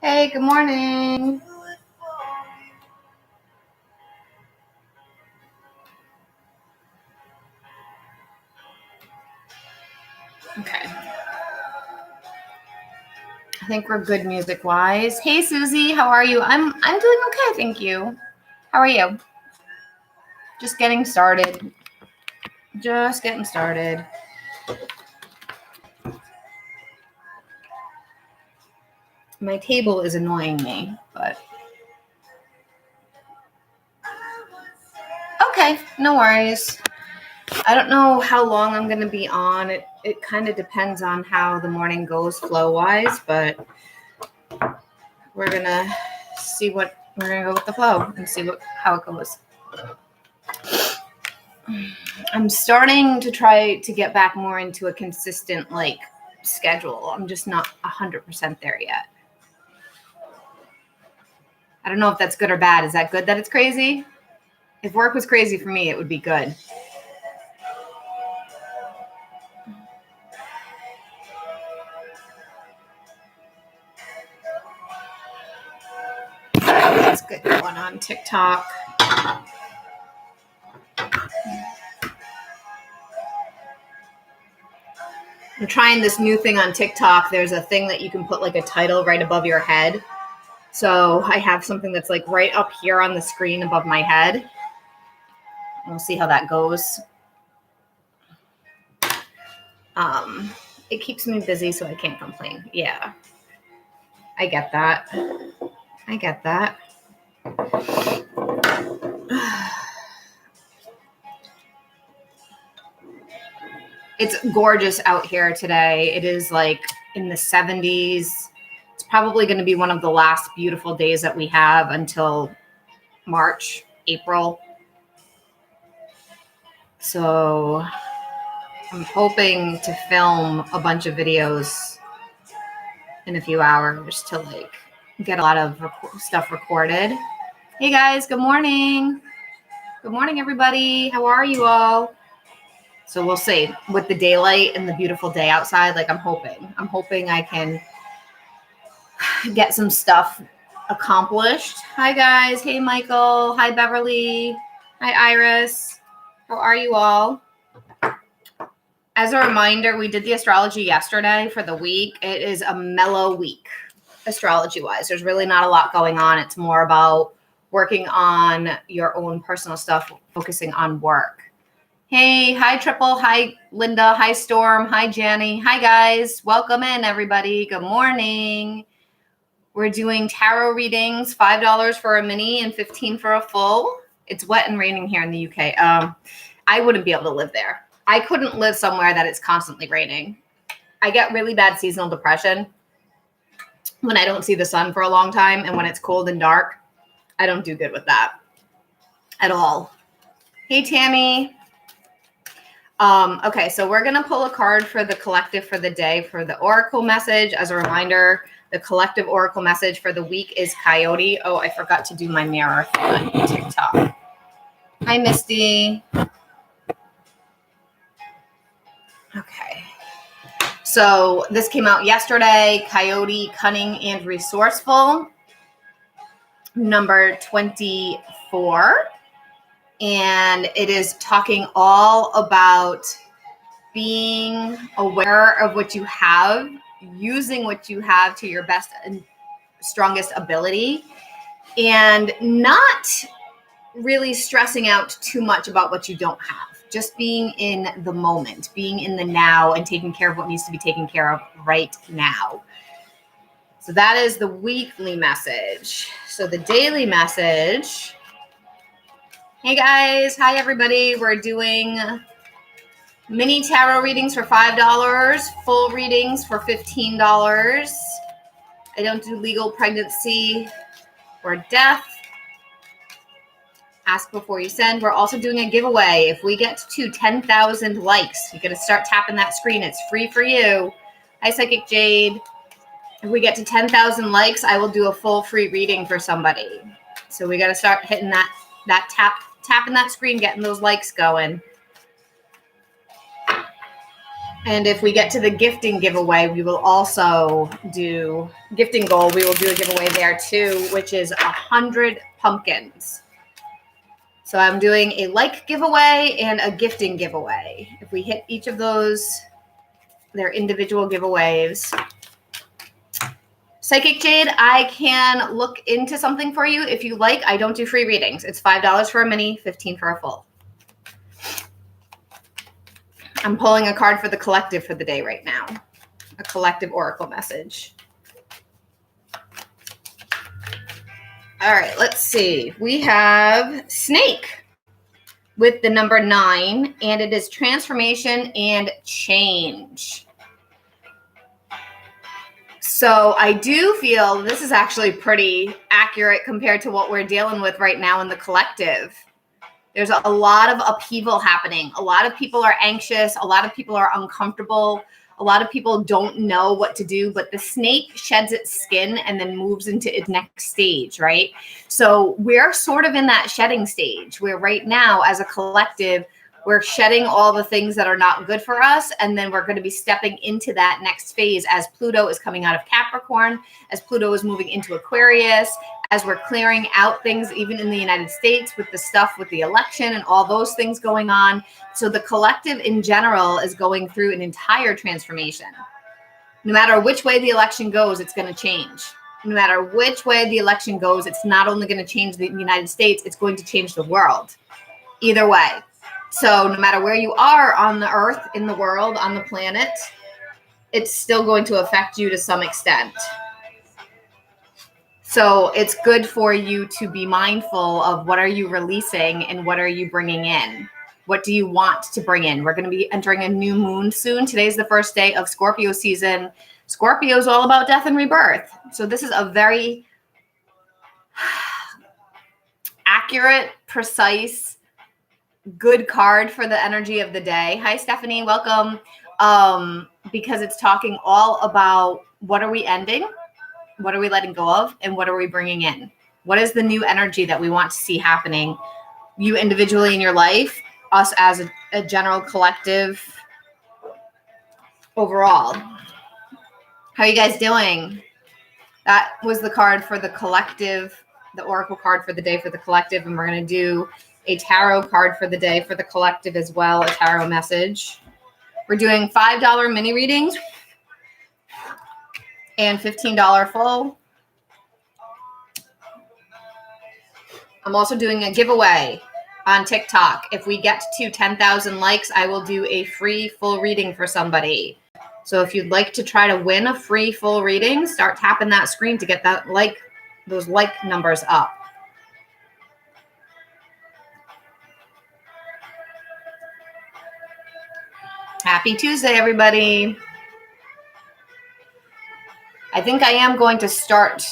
Hey, good morning. Okay. I think we're good music-wise. Hey, Susie, how are you? I'm doing okay, thank you. How are you? Just getting started. My table is annoying me, but okay, no worries. I don't know how long I'm going to be on. It kind of depends on how the morning goes flow-wise, but we're going to go with the flow and see how it goes. I'm starting to try to get back more into a consistent schedule. I'm just not 100% there yet. I don't know if that's good or bad. Is that good that it's crazy? If work was crazy for me, it would be good. That's good going on TikTok. I'm trying this new thing on TikTok. There's a thing that you can put a title right above your head. So I have something that's right up here on the screen above my head. We'll see how that goes. It keeps me busy, so I can't complain. Yeah, I get that. It's gorgeous out here today. It is in the 70s. It's probably going to be one of the last beautiful days that we have until March, April. So I'm hoping to film a bunch of videos in a few hours to get a lot of stuff recorded. Hey guys, good morning. Good morning, everybody. How are you all? So we'll see with the daylight and the beautiful day outside. I'm hoping I can get some stuff accomplished. Hi guys. Hey Michael. Hi Beverly. Hi Iris. How are you all? As a reminder, we did the astrology yesterday for the week. It is a mellow week astrology-wise. There's really not a lot going on. It's more about working on your own personal stuff, focusing on work. Hey, hi Triple, hi Linda, hi Storm, hi Janny, hi guys. Welcome in everybody. Good morning. We're doing tarot readings, $5 for a mini and $15 for a full. It's wet and raining here in the UK. I wouldn't be able to live there. I couldn't live somewhere that it's constantly raining. I get really bad seasonal depression when I don't see the sun for a long time, and when it's cold and dark, I don't do good with that at all. Hey, Tammy. Okay, so we're going to pull a card for the collective for the day for the oracle message. As a reminder, the collective oracle message for the week is Coyote. Oh, I forgot to do my mirror thing on TikTok. Hi, Misty. Okay. So this came out yesterday. Coyote, cunning and resourceful. Number 24. And it is talking all about being aware of what you have using what you have to your best and strongest ability, and not really stressing out too much about what you don't have. Just being in the moment, being in the now, and taking care of what needs to be taken care of right now. So that is the weekly message. So the daily message. Hey guys, hi everybody. We're doing mini tarot readings for $5, full readings for $15. I don't do legal, pregnancy, or death. Ask before you send. We're also doing a giveaway. If we get to 10,000 likes, you're going to start tapping that screen. It's free for you. Hi, Psychic Jade. If we get to 10,000 likes, I will do a full free reading for somebody. So we got to start hitting that tapping that screen, getting those likes going. And if we get to the gifting giveaway, we will also do gifting goal. We will do a giveaway there too, which is 100 pumpkins. So I'm doing a like giveaway and a gifting giveaway. If we hit each of those, they're individual giveaways. Psychic Jade, I can look into something for you if you like. I don't do free readings. It's $5 for a mini, $15 for a full. I'm pulling a card for the collective for the day right now. A collective oracle message. All right, let's see. We have Snake with the number 9, and it is transformation and change. So I do feel this is actually pretty accurate compared to what we're dealing with right now in the collective. There's a lot of upheaval happening. A lot of people are anxious. A lot of people are uncomfortable. A lot of people don't know what to do, but the snake sheds its skin and then moves into its next stage, right? So we're sort of in that shedding stage where right now as a collective, we're shedding all the things that are not good for us. And then we're going to be stepping into that next phase as Pluto is coming out of Capricorn, as Pluto is moving into Aquarius, as we're clearing out things, even in the United States with the stuff with the election and all those things going on. So the collective in general is going through an entire transformation. No matter which way the election goes, it's going to change. No matter which way the election goes, it's not only going to change the United States, it's going to change the world. Either way. So no matter where you are on the earth, in the world, on the planet, it's still going to affect you to some extent. So it's good for you to be mindful of what are you releasing and what are you bringing in? What do you want to bring in? We're going to be entering a new moon soon. Today's the first day of Scorpio season. Scorpio is all about death and rebirth. So this is a very accurate, precise, good card for the energy of the day. Hi, Stephanie. Welcome. Because it's talking all about what are we ending? What are we letting go of? And what are we bringing in? What is the new energy that we want to see happening? You individually in your life, us as a general collective overall. How are you guys doing? That was the card for the collective, the oracle card for the day for the collective. And we're going to do a tarot card for the day for the collective as well, a tarot message. We're doing $5 mini readings and $15 full. I'm also doing a giveaway on TikTok. If we get to 10,000 likes, I will do a free full reading for somebody. So if you'd like to try to win a free full reading, start tapping that screen to get that those like numbers up. Happy Tuesday, everybody. I think I am going to start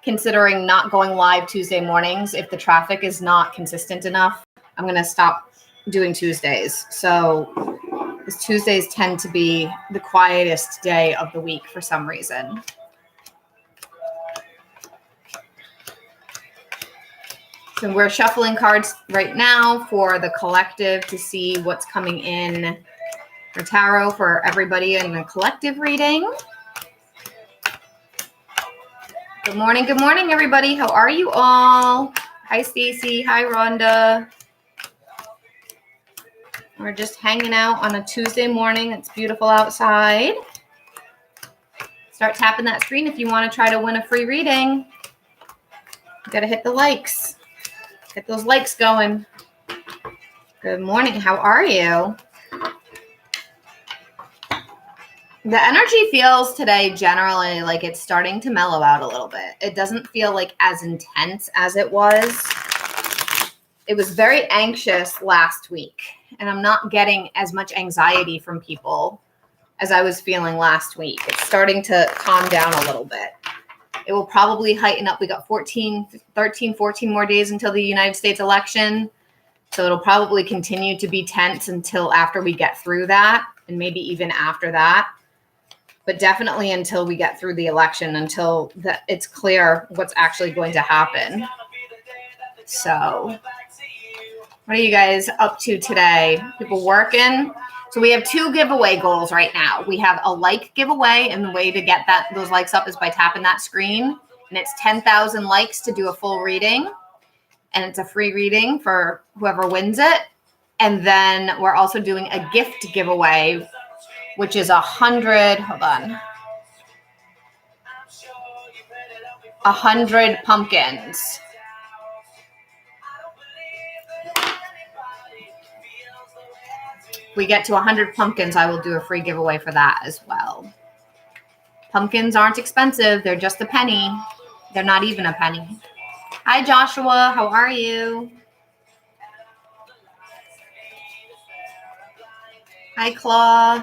considering not going live Tuesday mornings. If the traffic is not consistent enough, I'm going to stop doing Tuesdays. So Tuesdays tend to be the quietest day of the week for some reason. So we're shuffling cards right now for the collective to see what's coming in for tarot for everybody in the collective reading. Good morning, everybody. How are you all? Hi, Stacy. Hi, Rhonda. We're just hanging out on a Tuesday morning. It's beautiful outside. Start tapping that screen if you want to try to win a free reading. You got to hit the likes. Get those likes going. Good morning. How are you? The energy feels today generally like it's starting to mellow out a little bit. It doesn't feel like as intense as it was. It was very anxious last week, and I'm not getting as much anxiety from people as I was feeling last week. It's starting to calm down a little bit. It will probably heighten up. We got 14 more days until the United States election. So it'll probably continue to be tense until after we get through that, and maybe even after that. But definitely until we get through the election, until it's clear what's actually going to happen. So what are you guys up to today? People working? So we have 2 giveaway goals right now. We have a like giveaway, and the way to get those likes up is by tapping that screen. And it's 10,000 likes to do a full reading. And it's a free reading for whoever wins it. And then we're also doing a gift giveaway, which is 100 pumpkins. If we get to 100 pumpkins, I will do a free giveaway for that as well. Pumpkins aren't expensive. They're just a penny. They're not even a penny. Hi, Joshua. How are you? Hi, Claw.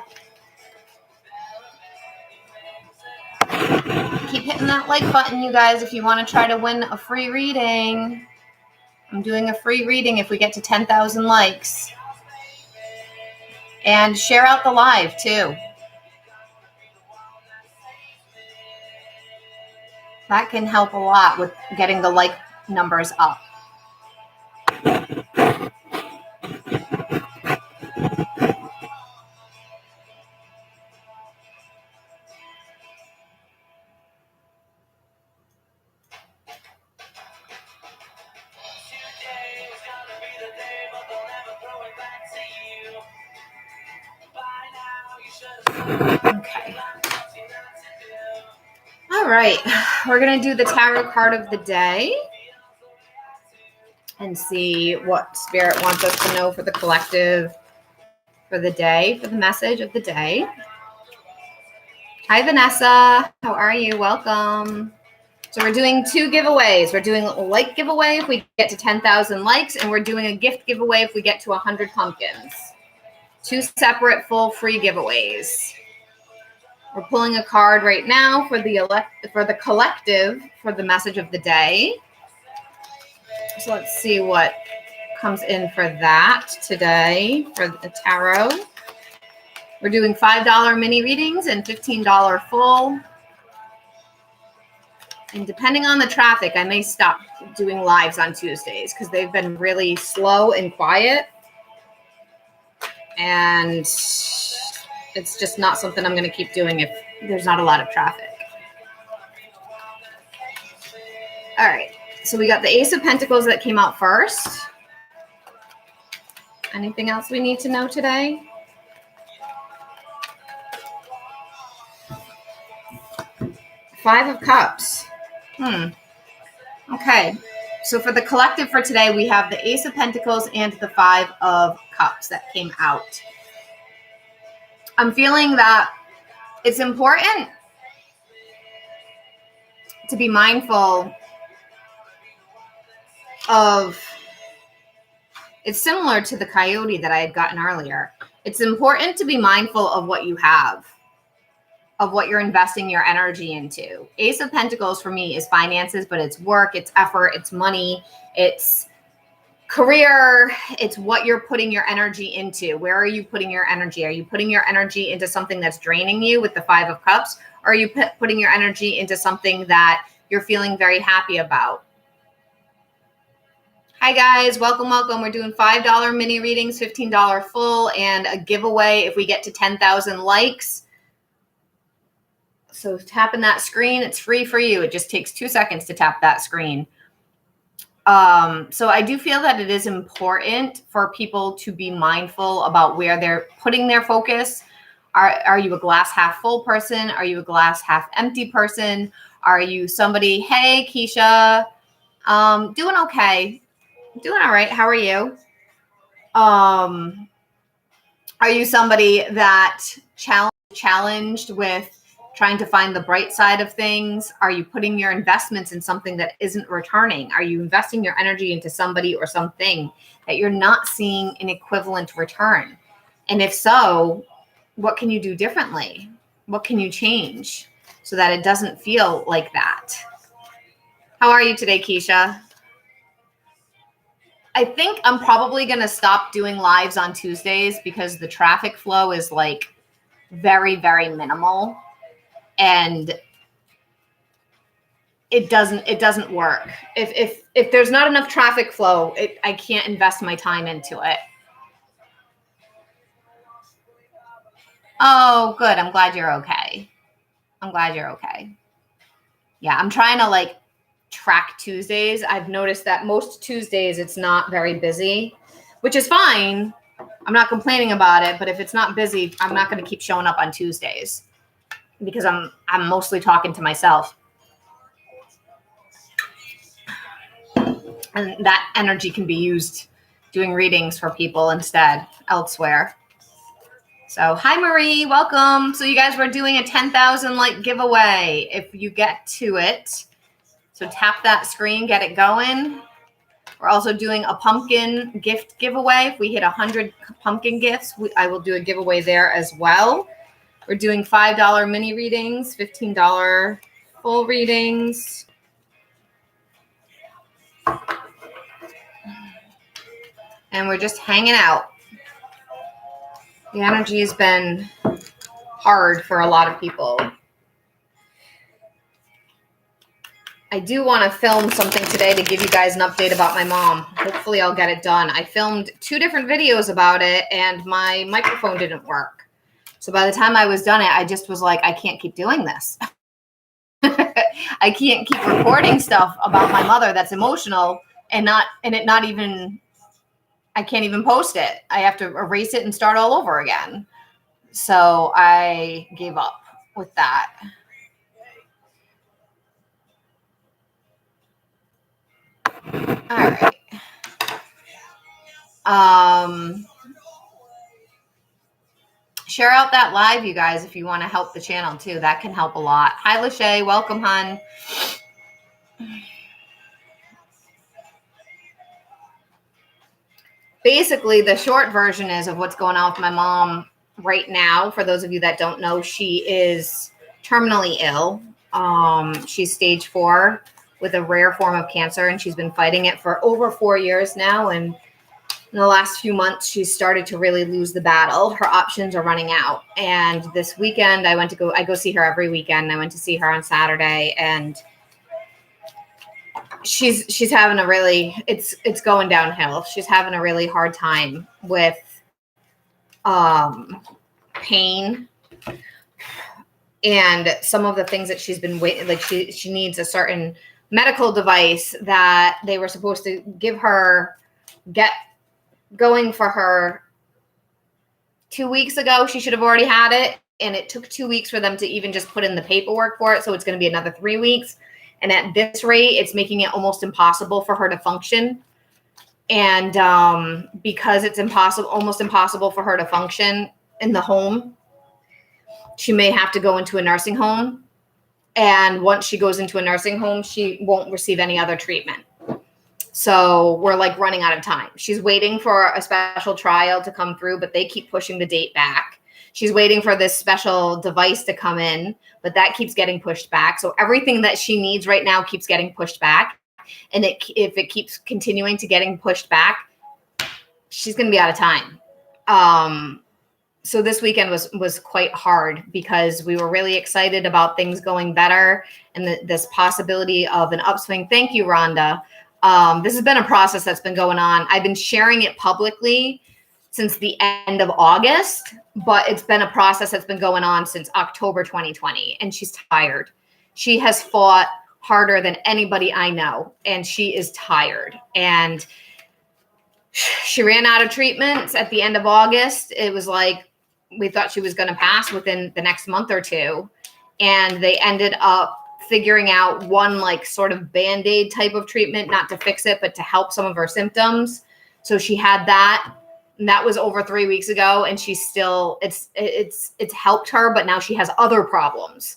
Keep hitting that like button, you guys, if you want to try to win a free reading. I'm doing a free reading if we get to 10,000 likes. And share out the live, too. That can help a lot with getting the like numbers up. Okay. All right. We're going to do the tarot card of the day and see what Spirit wants us to know for the collective for the day, for the message of the day. Hi, Vanessa. How are you? Welcome. So we're doing 2 giveaways. We're doing a like giveaway if we get to 10,000 likes, and we're doing a gift giveaway if we get to 100 pumpkins. 2 separate full free giveaways. We're pulling a card right now for the collective for the message of the day. So let's see what comes in for that today for the tarot. We're doing $5 mini readings and $15 full. And depending on the traffic, I may stop doing lives on Tuesdays because they've been really slow and quiet. And it's just not something I'm going to keep doing if there's not a lot of traffic. All right. So we got the Ace of Pentacles that came out first. Anything else we need to know today? Five of Cups. Okay. So for the collective for today, we have the Ace of Pentacles and the 5 of Cups that came out. I'm feeling that it's important to be mindful of, it's similar to the coyote that I had gotten earlier. It's important to be mindful of what you have, of what you're investing your energy into. Ace of Pentacles for me is finances, but it's work, it's effort, it's money, it's career, it's what you're putting your energy into. Where are you putting your energy? Are you putting your energy into something that's draining you with the 5 of Cups? Or are you putting your energy into something that you're feeling very happy about? Hi guys, welcome. We're doing $5 mini readings, $15 full, and a giveaway if we get to 10,000 likes. So tapping that screen, it's free for you. It just takes 2 seconds to tap that screen. So I do feel that it is important for people to be mindful about where they're putting their focus, Are you a glass half full person? Are you a glass half empty person? Are you somebody, hey, Keisha, doing okay. Doing all right. How are you? Are you somebody that challenged with trying to find the bright side of things? Are you putting your investments in something that isn't returning? Are you investing your energy into somebody or something that you're not seeing an equivalent return? And if so, what can you do differently? What can you change so that it doesn't feel like that? How are you today, Keisha? I think I'm probably going to stop doing lives on Tuesdays because the traffic flow is like very, very minimal, and it doesn't work. If there's not enough traffic flow, I can't invest my time into it. Oh, good. I'm glad you're okay. I'm glad you're okay. Yeah, I'm trying to like track Tuesdays. I've noticed that most Tuesdays it's not very busy, which is fine. I'm not complaining about it, but if it's not busy, I'm not going to keep showing up on Tuesdays because I'm mostly talking to myself. And that energy can be used doing readings for people instead elsewhere. So, hi, Marie, welcome. So you guys were doing a 10,000 like giveaway. If you get to it, so tap that screen, get it going. We're also doing a pumpkin gift giveaway. If we hit 100 pumpkin gifts, I will do a giveaway there as well. We're doing $5 mini readings, $15 full readings. And we're just hanging out. The energy has been hard for a lot of people. I do want to film something today to give you guys an update about my mom. Hopefully I'll get it done. I filmed 2 different videos about it and my microphone didn't work. So by the time I was done I just was like, I can't keep doing this. I can't keep recording stuff about my mother that's emotional and I can't even post it. I have to erase it and start all over again. So I gave up with that. All right. Share out that live, you guys, if you want to help the channel too. That can help a lot. Hi, Lachey. Welcome, hon. Basically, the short version is of what's going on with my mom right now. For those of you that don't know, she is terminally ill. She's stage 4 with a rare form of cancer, and she's been fighting it for over 4 years now. And in the last few months, she's started to really lose the battle. Her options are running out. And this weekend, I go see her every weekend. I went to see her on Saturday, and she's having a really, it's going downhill. She's having a really hard time with pain. And some of the things that she's been waiting, like she needs a certain medical device that they were supposed to give her, get going for her 2 weeks ago. She should have already had it. And it took 2 weeks for them to even just put in the paperwork for it. So it's going to be another 3 weeks. And at this rate, it's making it almost impossible for her to function. And because it's almost impossible for her to function in the home, she may have to go into a nursing home. And once she goes into a nursing home, she won't receive any other treatment. So we're like running out of time. She's waiting for a special trial to come through, but they keep pushing the date back. She's waiting for this special device to come in, but that keeps getting pushed back. So everything that she needs right now keeps getting pushed back. And if it keeps continuing to getting pushed back, she's going to be out of time. So this weekend was quite hard because we were really excited about things going better and this possibility of an upswing. Thank you, Rhonda. This has been a process that's been going on. I've been sharing it publicly since the end of August, but it's been a process that's been going on since October 2020, and she's tired. She has fought harder than anybody I know, and she is tired. And she ran out of treatments at the end of August. It was like we thought she was going to pass within the next month or two. And they ended up figuring out one like sort of Band-Aid type of treatment, not to fix it, but to help some of her symptoms. So she had that. And that was over 3 weeks ago. And she's still, it's helped her, but now she has other problems.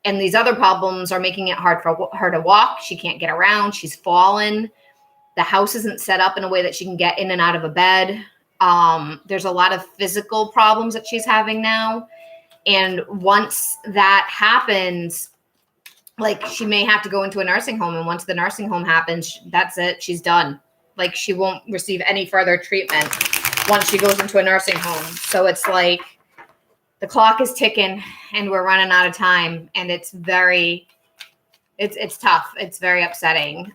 And these other problems are making it hard for her to walk. She can't get around. She's fallen. The house isn't set up in a way that she can get in and out of a bed. There's a lot of physical problems that she's having now. And once that happens, like she may have to go into a nursing home. And once the nursing home happens, that's it. She's done. Like she won't receive any further treatment once she goes into a nursing home. So it's like the clock is ticking and we're running out of time. And it's tough. It's very upsetting.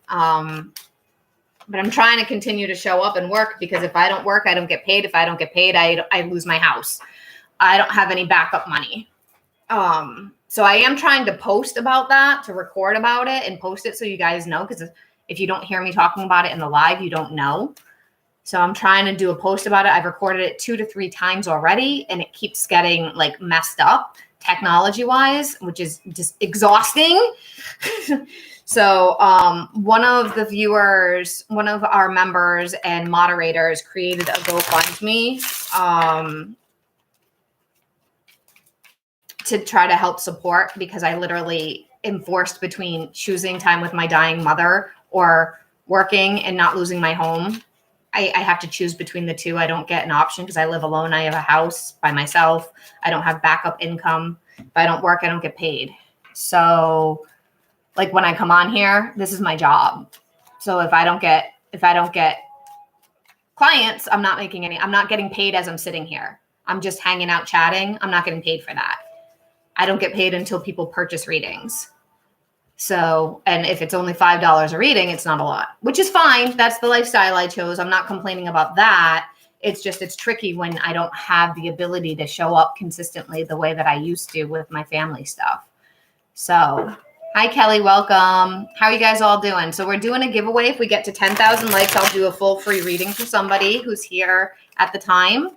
But I'm trying to continue to show up and work, because if I don't work, I don't get paid. If I don't get paid, I lose my house. I don't have any backup money. So I am trying to post about that, to record about it and post it so you guys know, because if you don't hear me talking about it in the live, you don't know. So I'm trying to do a post about it. I've recorded it 2 to 3 times already, and it keeps getting like messed up technology wise, which is just exhausting. So one of the viewers, one of our members and moderators created a GoFundMe to try to help support, because I literally am forced between choosing time with my dying mother or working and not losing my home. I have to choose between the two. I don't get an option because I live alone. I have a house by myself. I don't have backup income. If I don't work, I don't get paid. So like when I come on here, this is my job. So if I don't get clients, I'm not getting paid as I'm sitting here. I'm just hanging out chatting. I'm not getting paid for that. I don't get paid until people purchase readings. So, and if it's only $5 a reading, it's not a lot, which is fine. That's the lifestyle I chose. I'm not complaining about that. It's just, it's tricky when I don't have the ability to show up consistently the way that I used to with my family stuff. So, hi, Kelly. Welcome. How are you guys all doing? So we're doing a giveaway. If we get to 10,000 likes, I'll do a full free reading for somebody who's here at the time.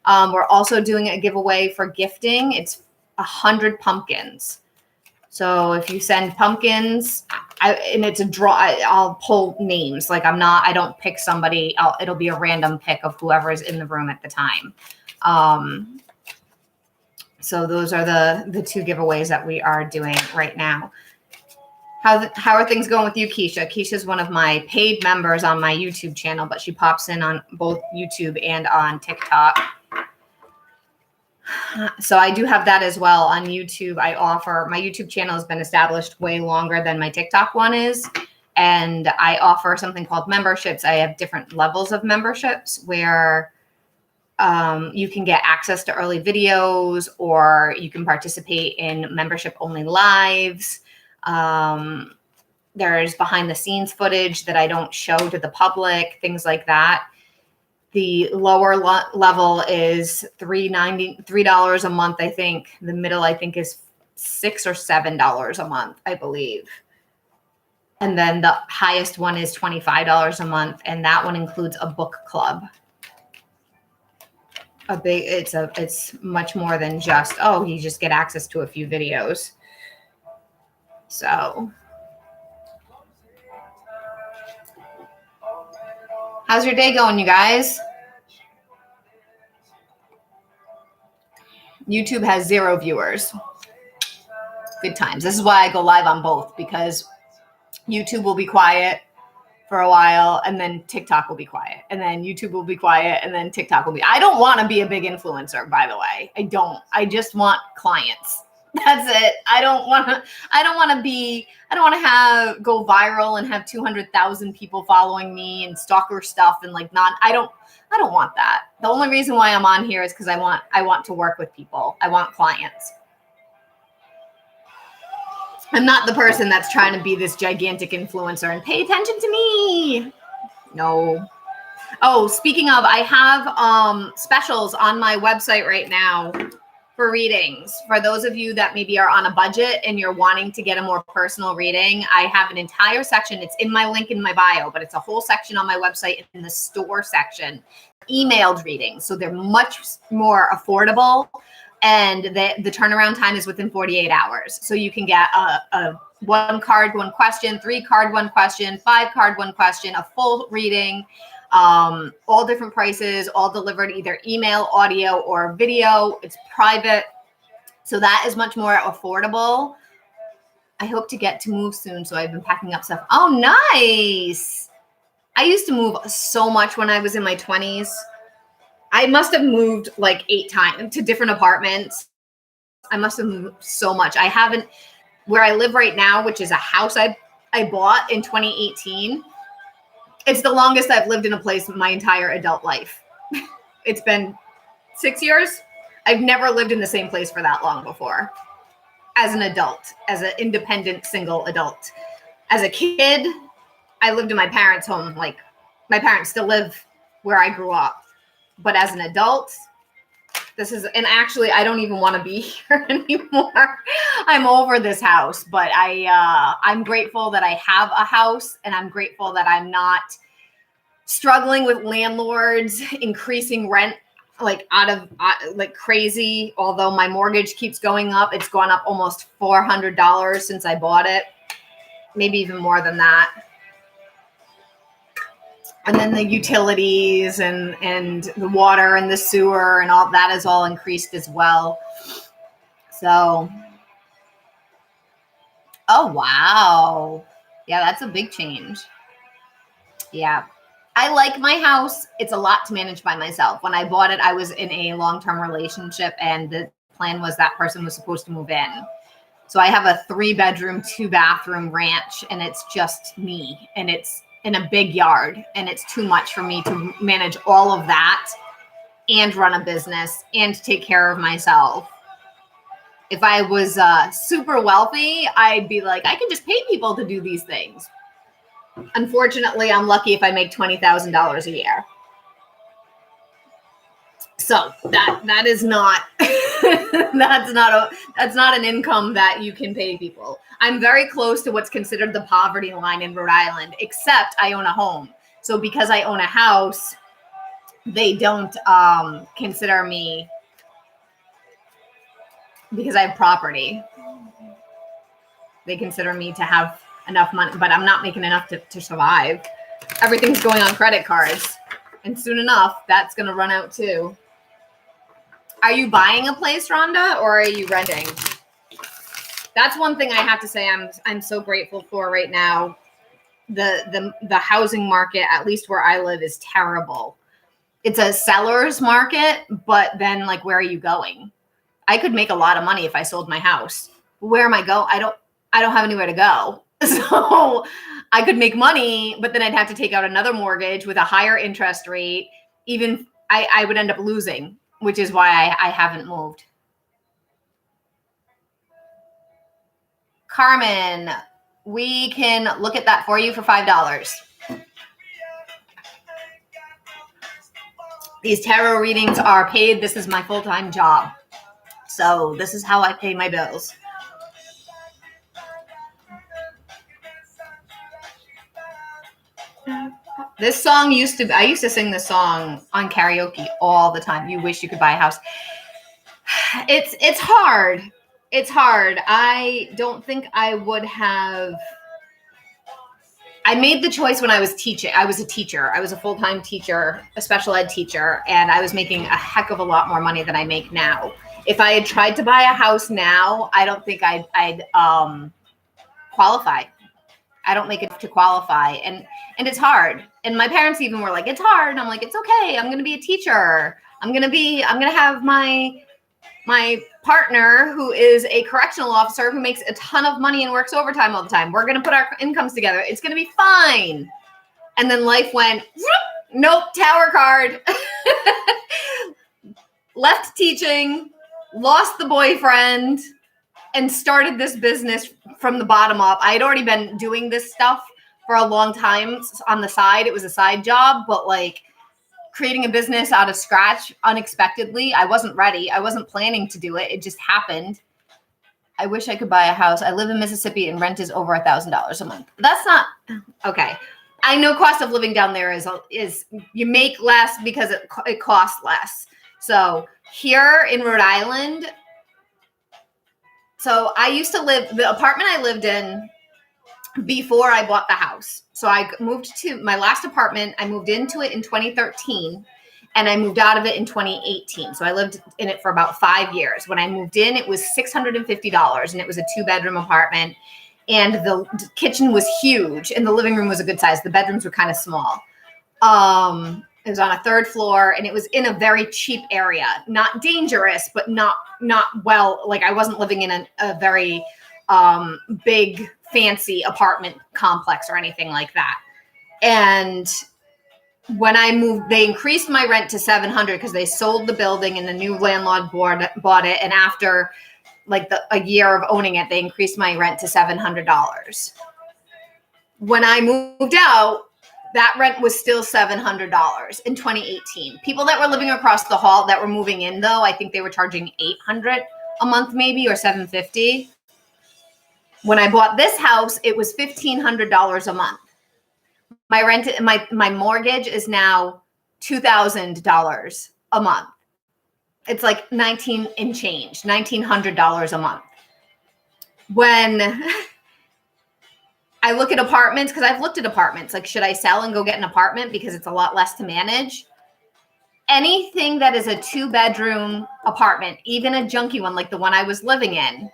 We're also doing a giveaway for gifting. It's 100 pumpkins. So if you send pumpkins, and it's a draw, I'll pull names. Like I don't pick somebody. It'll be a random pick of whoever is in the room at the time. So those are the 2 giveaways that we are doing right now. How are things going with you, Keisha? Keisha's one of my paid members on my YouTube channel, but she pops in on both YouTube and on TikTok. So I do have that as well on YouTube. My YouTube channel has been established way longer than my TikTok one is. And I offer something called memberships. I have different levels of memberships where you can get access to early videos, or you can participate in membership only lives. There's behind the scenes footage that I don't show to the public, things like that. The lower level is $3 a month, I think. The middle, I think, is $6 or $7 a month, I believe. And then the highest one is $25 a month, and that one includes a book club. It's much more than just, you just get access to a few videos. So, how's your day going, you guys? YouTube has 0 viewers. Good times. This is why I go live on both, because YouTube will be quiet for a while, and then TikTok will be quiet, and then YouTube will be quiet, and then TikTok will be. I don't want to be a big influencer, by the way. I don't. I just want clients. That's it. I don't want to go viral and have 200,000 people following me and stalker stuff and I don't want that. The only reason why I'm on here is because I want to work with people. I want clients. I'm not the person that's trying to be this gigantic influencer and pay attention to me. No. Oh, speaking of, I have specials on my website right now. for readings. For those of you that maybe are on a budget and you're wanting to get a more personal reading, I have an entire section. It's in my link in my bio, but it's a whole section on my website in the store section. Emailed readings. So they're much more affordable. And the turnaround time is within 48 hours. So you can get a 1 card, 1 question, 3 card, 1 question, 5 card, 1 question, a full reading, all different prices, all delivered either email, audio, or video. It's private. So that is much more affordable. I hope to get to move soon. So I've been packing up stuff. Oh, nice. I used to move so much when I was in my 20s. I must have moved like 8 times to different apartments. I must have moved so much. I haven't, where I live right now, which is a house I bought in 2018. It's the longest I've lived in a place my entire adult life. It's been 6 years. I've never lived in the same place for that long before. As an adult, as an independent single adult. As a kid, I lived in my parents' home. Like, my parents still live where I grew up. But as an adult, this is, and actually, I don't even want to be here anymore. I'm over this house, but I'm grateful that I have a house, and I'm grateful that I'm not struggling with landlords increasing rent like like crazy. Although my mortgage keeps going up, it's gone up almost $400 since I bought it, maybe even more than that. And then the utilities and the water and the sewer and all that is all increased as well. So, oh, wow. Yeah, that's a big change. Yeah. I like my house. It's a lot to manage by myself. When I bought it, I was in a long-term relationship, and the plan was that person was supposed to move in. So I have a 3-bedroom, 2-bathroom ranch, and it's just me, and it's in a big yard, and it's too much for me to manage all of that and run a business and take care of myself. If I was super wealthy, I'd be like, I can just pay people to do these things. Unfortunately, I'm lucky if I make $20,000 a year. So that is not that's not an income that you can pay people. I'm very close to what's considered the poverty line in Rhode Island, except I own a home. So because I own a house, they don't consider me, because I have property. They consider me to have enough money, but I'm not making enough to survive. Everything's going on credit cards, and soon enough, that's going to run out too. Are you buying a place, Rhonda, or are you renting? That's one thing I have to say I'm so grateful for right now. The housing market, at least where I live, is terrible. It's a seller's market, but then like, where are you going? I could make a lot of money if I sold my house. Where am I going? I don't have anywhere to go. So I could make money, but then I'd have to take out another mortgage with a higher interest rate. Even I would end up losing, which is why I haven't moved. Carmen, we can look at that for you for $5. These tarot readings are paid. This is my full-time job. So this is how I pay my bills. This song I used to sing this song on karaoke all the time. You wish you could buy a house. It's hard. It's hard. I don't think I would have. I made the choice when I was teaching. I was a teacher. I was a full-time teacher, a special ed teacher, and I was making a heck of a lot more money than I make now. If I had tried to buy a house now, I don't think I'd qualify. I don't make it to qualify, and it's hard. And my parents even were like, "It's hard." And I'm like, "It's okay. I'm going to be a teacher. I'm going to have my partner who is a correctional officer who makes a ton of money and works overtime all the time. We're going to put our incomes together. It's going to be fine." And then life went, nope, tower card. Left teaching, lost the boyfriend, and started this business from the bottom up. I had already been doing this stuff for a long time on the side. It was a side job, but like creating a business out of scratch unexpectedly. I wasn't ready. I wasn't planning to do it. It just happened. I wish I could buy a house. I live in Mississippi and rent is over $1,000 a month. That's not okay. I know cost of living down there is you make less because it costs less. So here in Rhode Island, so I used to live, the apartment I lived in before I bought the house. So I moved to my last apartment. I moved into it in 2013 and I moved out of it in 2018. So I lived in it for about 5 years. When I moved in, it was $650 and it was a 2-bedroom apartment. And the kitchen was huge and the living room was a good size. The bedrooms were kind of small. It was on a 3rd floor and it was in a very cheap area, not dangerous, but not well, like I wasn't living in a very big fancy apartment complex or anything like that. And when I moved, they increased my rent to $700 because they sold the building and the new landlord bought it. And after like a year of owning it, they increased my rent to $700. When I moved out, that rent was still $700 in 2018. People that were living across the hall that were moving in, though, I think they were charging $800 a month, maybe, or $750. When I bought this house, it was $1,500 a month. My rent, my mortgage is now $2,000 a month. It's like $1,900 a month. When I look at apartments, because I've looked at apartments, like should I sell and go get an apartment because it's a lot less to manage? Anything that is a 2-bedroom apartment, even a junky one like the one I was living in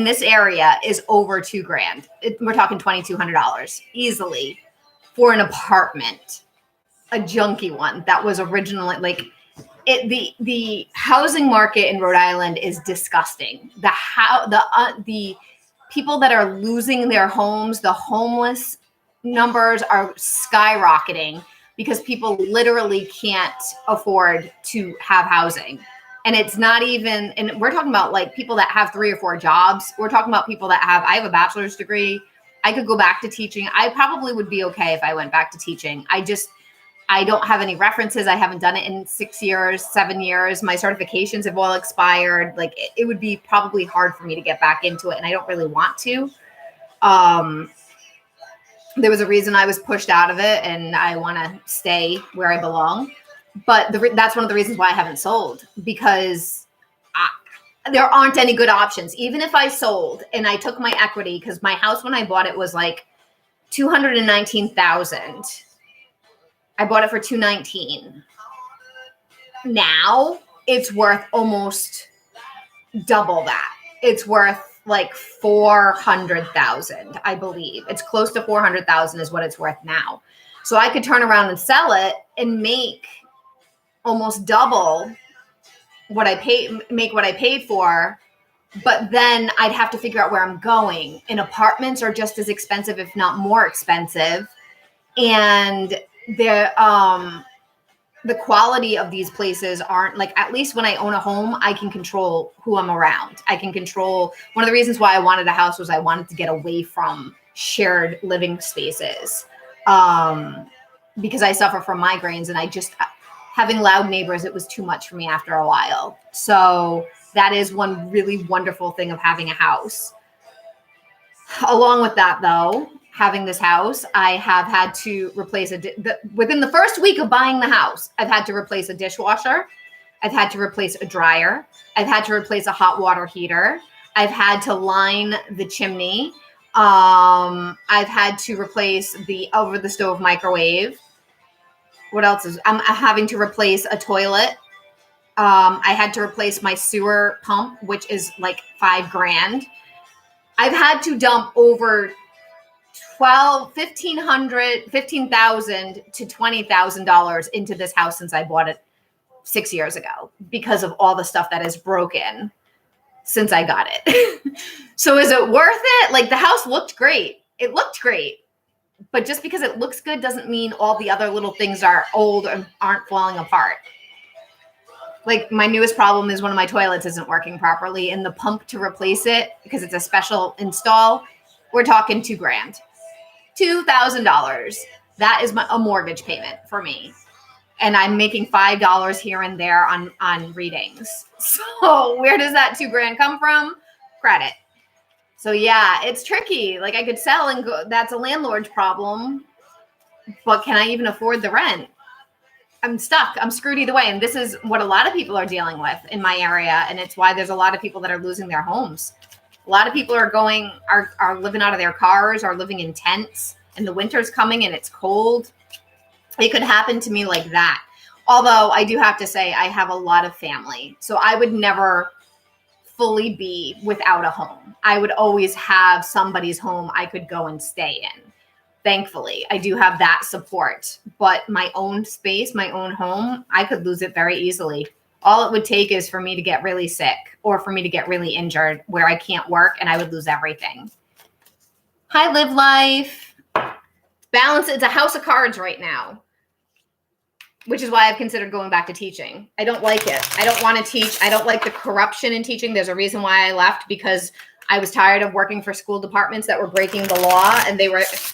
this area is over $2,000. We're talking $2,200 easily for an apartment, a junky one that was originally like the housing market in Rhode Island is disgusting. The people that are losing their homes, the homeless numbers are skyrocketing because people literally can't afford to have housing. And it's not even, and we're talking about like people that have 3 or 4 jobs. We're talking about people that I have a bachelor's degree. I could go back to teaching. I probably would be okay if I went back to teaching. I don't have any references. I haven't done it in 6 years, 7 years. My certifications have all expired. Like it would be probably hard for me to get back into it. And I don't really want to. There was a reason I was pushed out of it and I want to stay where I belong. But that's one of the reasons why I haven't sold, because there aren't any good options. Even if I sold and I took my equity, because my house when I bought it was like $219,000. I bought it for $219,000. Now it's worth almost double that. It's worth like $400,000, I believe. It's close to $400,000 is what it's worth now. So I could turn around and sell it and make almost double what I paid for, but then I'd have to figure out where I'm going. And apartments are just as expensive, if not more expensive. And the quality of these places aren't like, at least when I own a home, I can control who I'm around. I can control, one of the reasons why I wanted a house was I wanted to get away from shared living spaces. Because I suffer from migraines and having loud neighbors, it was too much for me after a while. So that is one really wonderful thing of having a house. Along with that, though, having this house, I have had to replace within the first week of buying the house, I've had to replace a dishwasher. I've had to replace a dryer. I've had to replace a hot water heater. I've had to line the chimney. I've had to replace the over the stove microwave. What else I'm having to replace a toilet. I had to replace my sewer pump, which is like $5,000. I've had to dump over $15,000 to $20,000 into this house since I bought it 6 years ago because of all the stuff that is broken since I got it. So is it worth it? Like the house looked great. It looked great. But just because it looks good doesn't mean all the other little things are old and aren't falling apart. Like my newest problem is one of my toilets isn't working properly, and the pump to replace it, because it's a special install, we're talking $2,000. $2,000. That is a mortgage payment for me. and I'm making $5 here and there on readings. So where does that $2,000 come from? Credit. So yeah, it's tricky. Like I could sell and go, that's a landlord's problem, but can I even afford the rent? I'm stuck. I'm screwed either way. And this is what a lot of people are dealing with in my area. And it's why there's a lot of people that are losing their homes. A lot of people are living out of their cars, are living in tents, and the winter's coming and it's cold. It could happen to me like that. Although I do have to say I have a lot of family. So I would never fully be without a home. I would always have somebody's home I could go and stay in. Thankfully, I do have that support. But my own space, my own home, I could lose it very easily. All it would take is for me to get really sick or for me to get really injured where I can't work and I would lose everything. Hi, Live Life. Balance, it's a house of cards right now, which is why I've considered going back to teaching. I don't like it. I don't want to teach. I don't like the corruption in teaching. There's a reason why I left, because I was tired of working for school departments that were breaking the law. And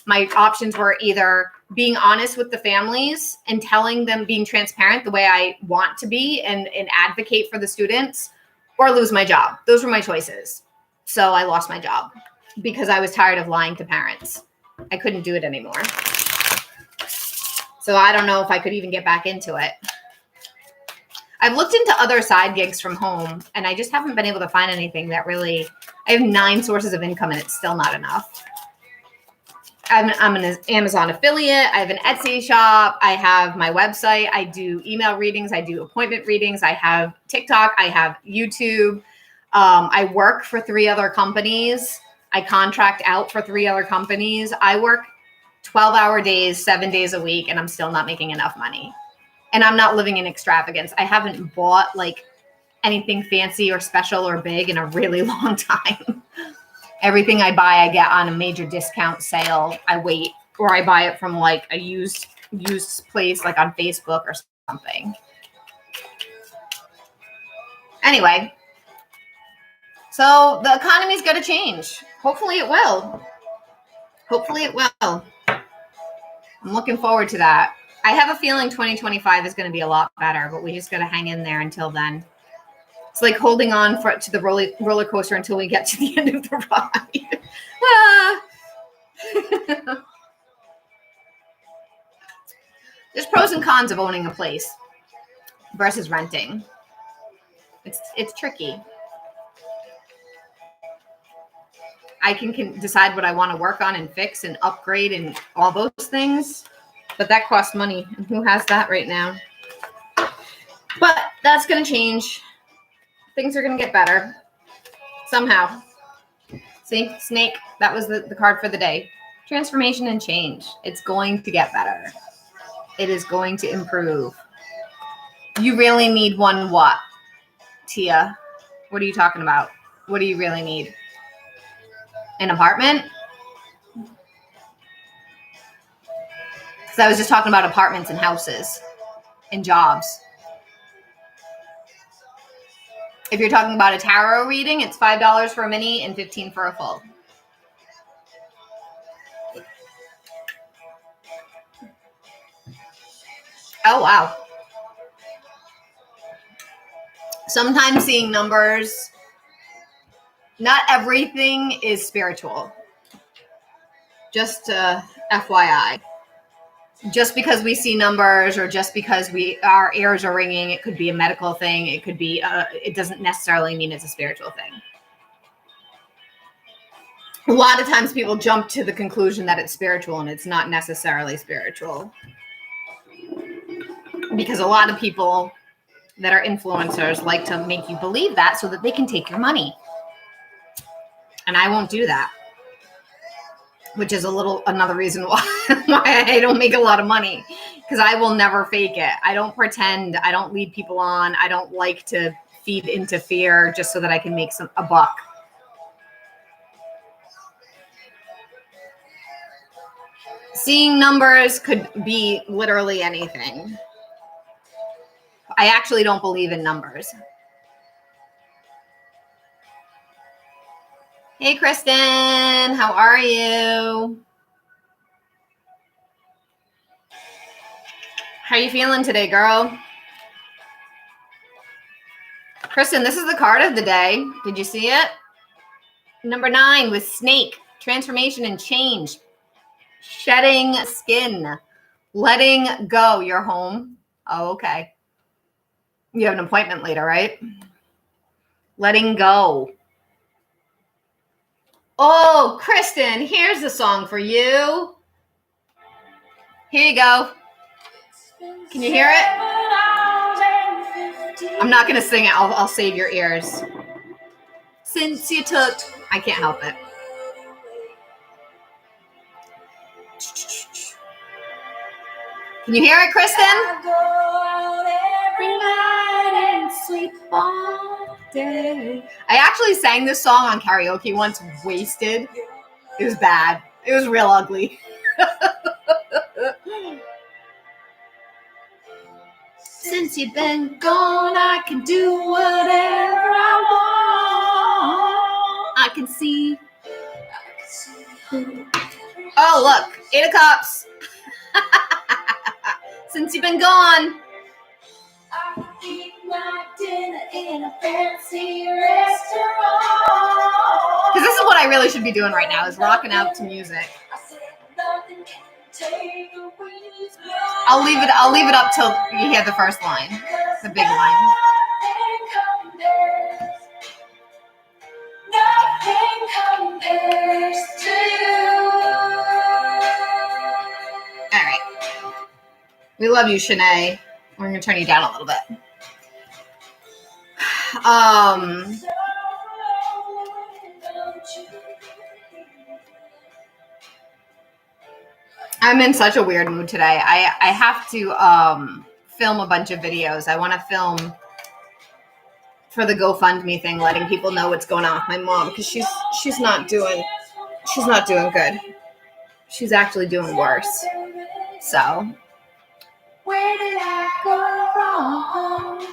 my options were either being honest with the families and telling them, being transparent the way I want to be and advocate for the students, or lose my job. Those were my choices. So I lost my job because I was tired of lying to parents. I couldn't do it anymore. So I don't know if I could even get back into it. I've looked into other side gigs from home, and I just haven't been able to find anything that really, I have 9 sources of income, and it's still not enough. I'm an Amazon affiliate. I have an Etsy shop. I have my website. I do email readings. I do appointment readings. I have TikTok. I have YouTube. I work for 3 other companies. I contract out for 3 other companies. I work 12-hour days, 7 days a week, and I'm still not making enough money. And I'm not living in extravagance. I haven't bought like anything fancy or special or big in a really long time. Everything I buy, I get on a major discount sale. I wait, or I buy it from like a used place, like on Facebook or something. Anyway, so the economy's going to change. Hopefully it will. Hopefully it will. I'm looking forward to that. I have a feeling 2025 is going to be a lot better, but we just got to hang in there until then. It's like holding on to the roller coaster until we get to the end of the ride. There's pros and cons of owning a place versus renting. It's tricky. I can decide what I want to work on and fix and upgrade and all those things, but that costs money. And who has that right now? But that's going to change. Things are going to get better somehow. See, snake, that was the card for the day. Transformation and change. It's going to get better. It is going to improve. You really need one what, Tia? What are you talking about? What do you really need? An apartment? Because I was just talking about apartments and houses and jobs. If you're talking about a tarot reading, it's $5 for a mini and $15 for a full. Oh, wow. Sometimes seeing numbers, not everything is spiritual. Just FYI. Just because we see numbers or just because our ears are ringing, it could be a medical thing. It could be, it doesn't necessarily mean it's a spiritual thing. A lot of times people jump to the conclusion that it's spiritual and it's not necessarily spiritual. Because a lot of people that are influencers like to make you believe that so that they can take your money. And I won't do that. Which is another reason why I don't make a lot of money, because I will never fake it. I don't pretend. I don't lead people on. I don't like to feed into fear just so that I can make a buck. Seeing numbers could be literally anything. I actually don't believe in numbers. Hey, Kristen, how are you? How you feeling today, girl? Kristen, this is the card of the day. Did you see it? Number 9 with snake, transformation and change, shedding skin, letting go. You're home. Oh, okay. You have an appointment later, right? Letting go. Oh, Kristen, here's the song for you. Here you go. Can you hear it? I'm not going to sing it. I'll save your ears. Since you took... I can't help it. Can you hear it, Kristen? I go every night and sleep all day. I actually sang this song on karaoke once, wasted. It was bad. It was real ugly. Since you've been gone, I can do whatever I want. I can see. Oh, look. 8 of Cups. Since you've been gone. I eat my dinner in a fancy restaurant. Because this is what I really should be doing right now, is rocking out to music. I'll leave it up till you hear the first line, the big line. Nothing compares to you. All right. We love you, Shanae. We're going to turn you down a little bit. I'm in such a weird mood today. I have to film a bunch of videos. I want to film for the GoFundMe thing, letting people know what's going on with my mom, because she's not doing good. She's actually doing worse. So, where did I go wrong?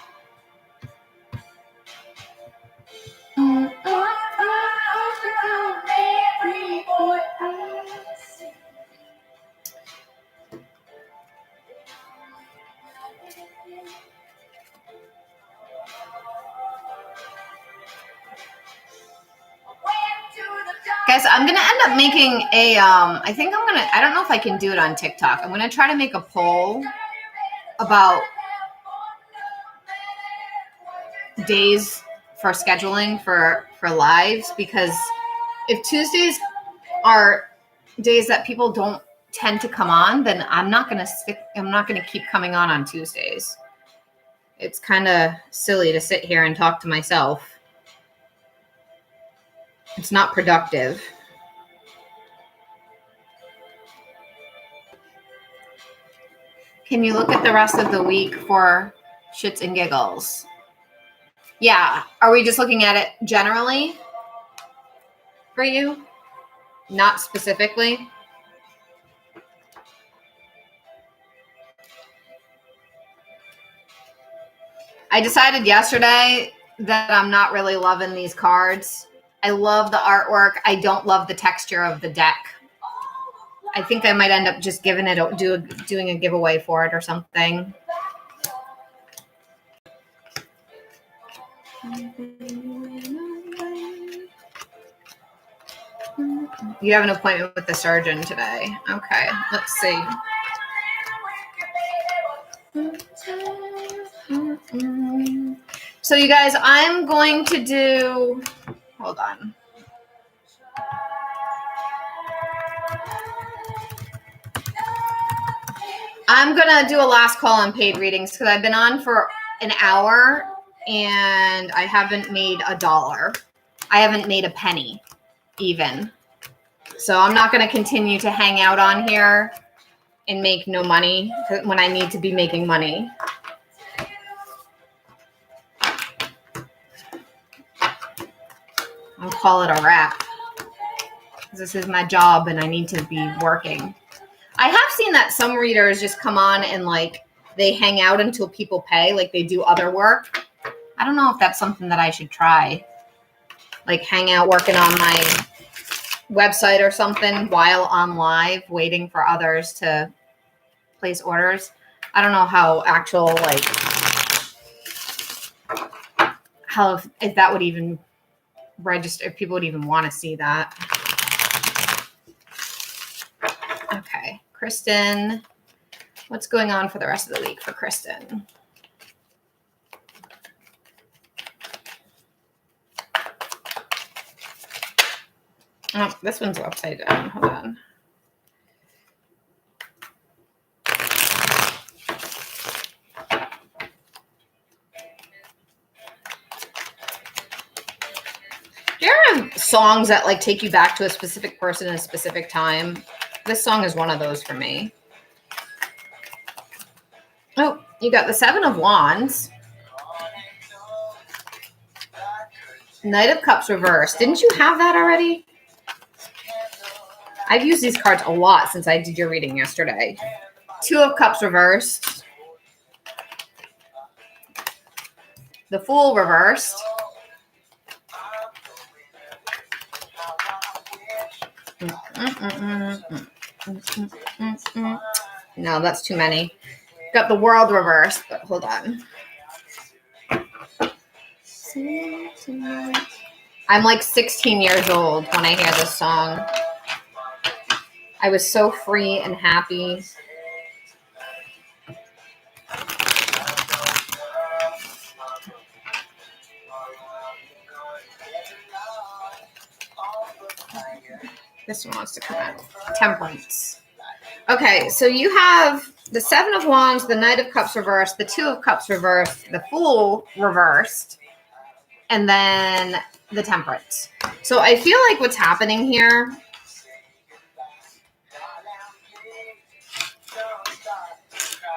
Guys, I'm going to end up making a, I don't know if I can do it on TikTok. I'm going to try to make a poll about days for scheduling for lives, because if Tuesdays are days that people don't tend to come on, then I'm not going to keep coming on Tuesdays. It's kind of silly to sit here and talk to myself. It's not productive. Can you look at the rest of the week for shits and giggles? Yeah. Are we just looking at it generally for you? Not specifically? I decided yesterday that I'm not really loving these cards. I love the artwork. I don't love the texture of the deck. I think I might end up just doing a giveaway for it or something. You have an appointment with the surgeon today. Okay, let's see. So you guys, I'm going to do, hold on. I'm going to do a last call on paid readings because I've been on for an hour and I haven't made $1. I haven't made a penny even. So I'm not going to continue to hang out on here and make no money when I need to be making money. I'll call it a wrap. This is my job and I need to be working. I have seen that some readers just come on and like they hang out until people pay, like they do other work. I don't know if that's something that I should try. Like hang out working on my website or something while on live waiting for others to place orders. I don't know how actual, like, how, if that would even register, if people would even want to see that. Okay, Kristen, what's going on for the rest of the week for Kristen? Oh, this one's upside down. Hold on. Do you ever have songs that like take you back to a specific person in a specific time? This song is one of those for me. Oh, you got the Seven of Wands. Knight of Cups reversed. Didn't you have that already? I've used these cards a lot since I did your reading yesterday. Two of Cups reversed. The Fool reversed. No, that's too many. Got the World reversed, but hold on. I'm like 16 years old when I hear this song. I was so free and happy. This one wants to come out. Temperance. Okay, so you have the Seven of Wands, the Knight of Cups reversed, the Two of Cups reversed, the Fool reversed, and then the Temperance. So I feel like what's happening here,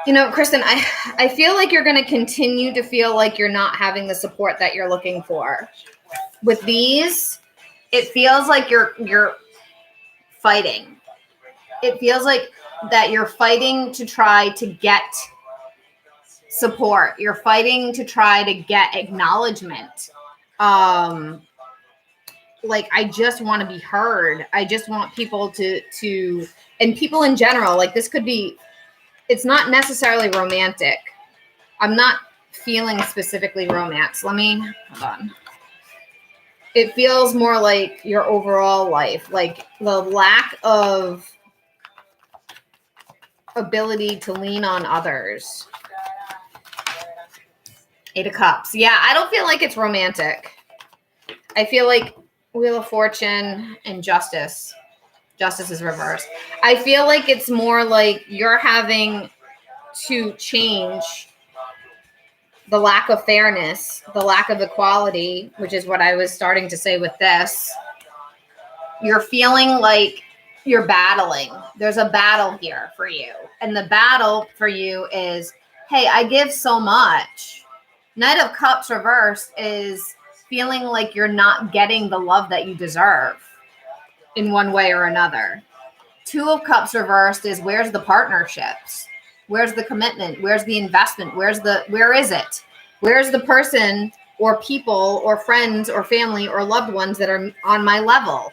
you know, Kristen, I feel like you're going to continue to feel like you're not having the support that you're looking for. With these, it feels like you're fighting. It feels like that you're fighting to try to get support. You're fighting to try to get acknowledgement. Like, I just want to be heard. I just want people to, and people in general, like this could be, it's not necessarily romantic. I'm not feeling specifically romance. Hold on. It feels more like your overall life, like the lack of ability to lean on others. Eight of Cups. Yeah, I don't feel like it's romantic. I feel like Wheel of Fortune and Justice. Justice is reversed. I feel like it's more like you're having to change the lack of fairness, the lack of equality, which is what I was starting to say with this. You're feeling like you're battling. There's a battle here for you. And the battle for you is, hey, I give so much. Knight of Cups reversed is feeling like you're not getting the love that you deserve in one way or another. Two of Cups reversed is, where's the partnerships? Where's the commitment? Where's the investment? Where is it? Where's the person or people or friends or family or loved ones that are on my level?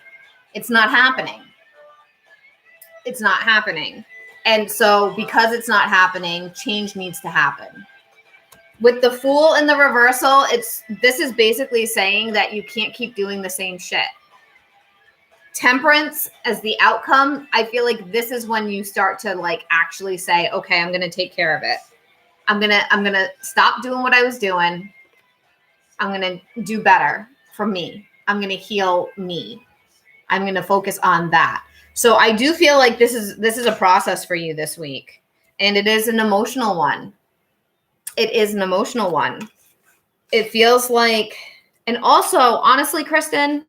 It's not happening. It's not happening. And so because it's not happening, change needs to happen. With the Fool in the reversal, this is basically saying that you can't keep doing the same shit. Temperance as the outcome, I feel like this is when you start to like actually say, okay, I'm going to take care of it. I'm going to stop doing what I was doing. I'm going to do better for me. I'm going to heal me. I'm going to focus on that. So I do feel like this is a process for you this week, and it is an emotional one. It is an emotional one. It feels like, and also honestly, Kristen,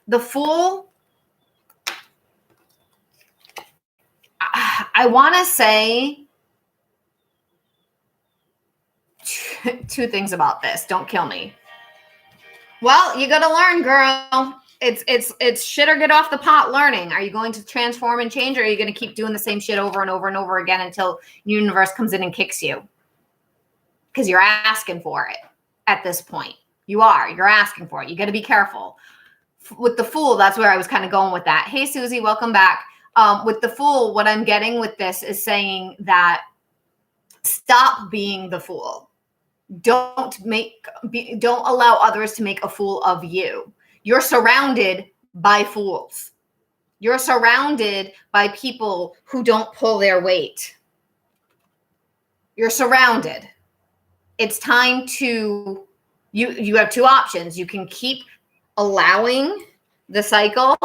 the Fool, I want to say two things about this. Don't kill me. Well, you got to learn, girl. It's shit or get off the pot learning. Are you going to transform and change, or are you going to keep doing the same shit over and over and over again until the universe comes in and kicks you? Because you're asking for it at this point. You're asking for it. You got to be careful. With the Fool, that's where I was kind of going with that. Hey, Susie, welcome back. With the Fool, what I'm getting with this is saying that stop being the fool. Don't allow others to make a fool of you. You're surrounded by fools. You're surrounded by people who don't pull their weight. You're surrounded. It's time to, you have two options. You can keep allowing the cycle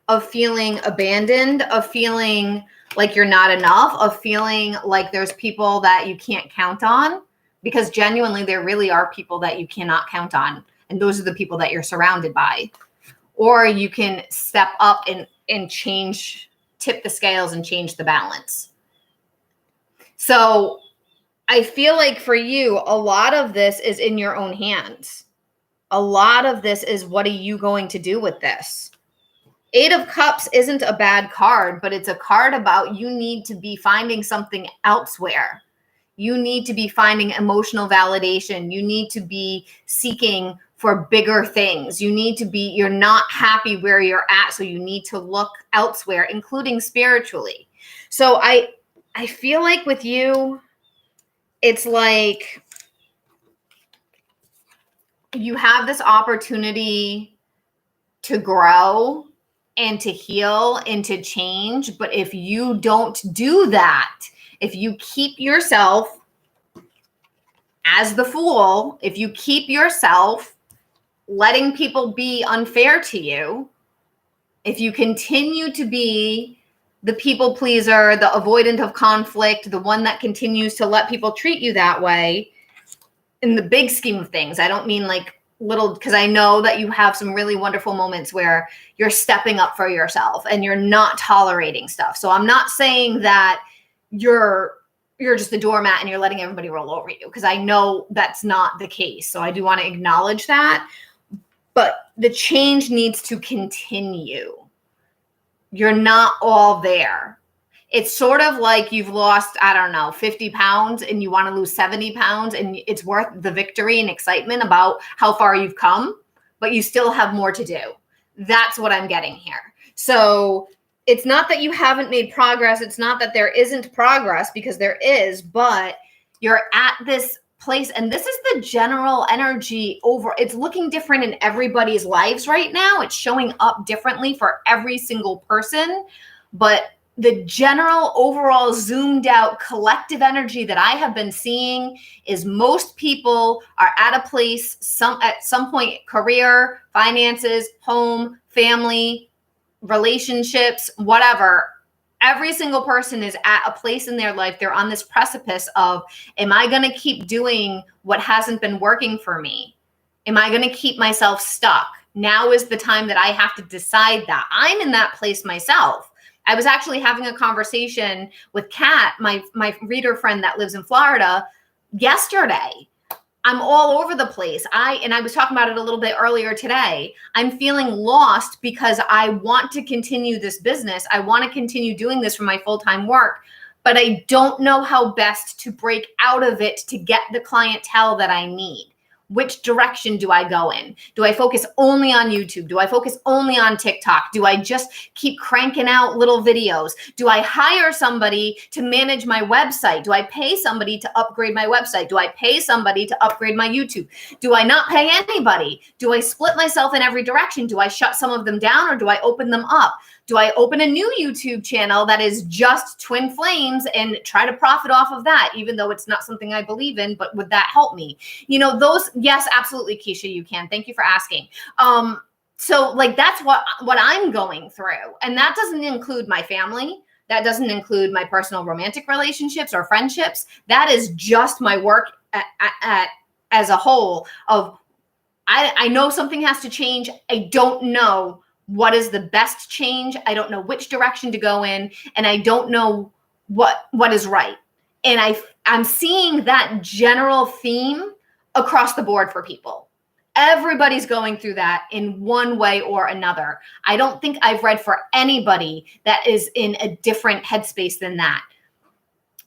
of feeling abandoned, of feeling like you're not enough, of feeling like there's people that you can't count on, because genuinely there really are people that you cannot count on. And those are the people that you're surrounded by. Or you can step up and change, tip the scales and change the balance. So I feel like for you, a lot of this is in your own hands. A lot of this is, what are you going to do with this? Eight of Cups isn't a bad card, but it's a card about you need to be finding something elsewhere. You need to be finding emotional validation. You need to be seeking for bigger things. You're not happy where you're at, so you need to look elsewhere, including spiritually. So I feel like with you, it's like you have this opportunity to grow and to heal and to change. But if you don't do that, if you keep yourself as the fool, if you keep yourself letting people be unfair to you, if you continue to be the people pleaser, the avoidant of conflict, the one that continues to let people treat you that way, in the big scheme of things, I don't mean like little, because I know that you have some really wonderful moments where you're stepping up for yourself and you're not tolerating stuff. So I'm not saying that you're just a doormat and you're letting everybody roll over you, because I know that's not the case. So I do want to acknowledge that. But the change needs to continue. You're not all there. It's sort of like you've lost, 50 pounds and you want to lose 70 pounds, and it's worth the victory and excitement about how far you've come, but you still have more to do. That's what I'm getting here. So it's not that you haven't made progress. It's not that there isn't progress, because there is, but you're at this place, and this is the general energy over. It's looking different in everybody's lives right now. It's showing up differently for every single person, but the general overall zoomed out collective energy that I have been seeing is most people are at a place, at some point, career, finances, home, family, relationships, whatever. Every single person is at a place in their life. They're on this precipice of, am I going to keep doing what hasn't been working for me? Am I going to keep myself stuck? Now is the time that I have to decide that. I'm in that place myself. I was actually having a conversation with Kat, my reader friend that lives in Florida, yesterday. I'm all over the place. I was talking about it a little bit earlier today. I'm feeling lost because I want to continue this business. I want to continue doing this for my full-time work, but I don't know how best to break out of it to get the clientele that I need. Which direction do I go in? Do I focus only on YouTube? Do I focus only on TikTok? Do I just keep cranking out little videos? Do I hire somebody to manage my website? Do I pay somebody to upgrade my website? Do I pay somebody to upgrade my YouTube? Do I not pay anybody? Do I split myself in every direction? Do I shut some of them down, or do I open them up? Do I open a new YouTube channel that is just twin flames and try to profit off of that, even though it's not something I believe in, but would that help me? Yes, absolutely, Keisha, you can. Thank you for asking. So like, that's what I'm going through. And that doesn't include my family. That doesn't include my personal romantic relationships or friendships. That is just my work as a whole of, I know something has to change. I don't know what is the best change. I don't know which direction to go in, and I don't know what is right. And I'm seeing that general theme across the board for people. Everybody's going through that in one way or another. I don't think I've read for anybody that is in a different headspace than that.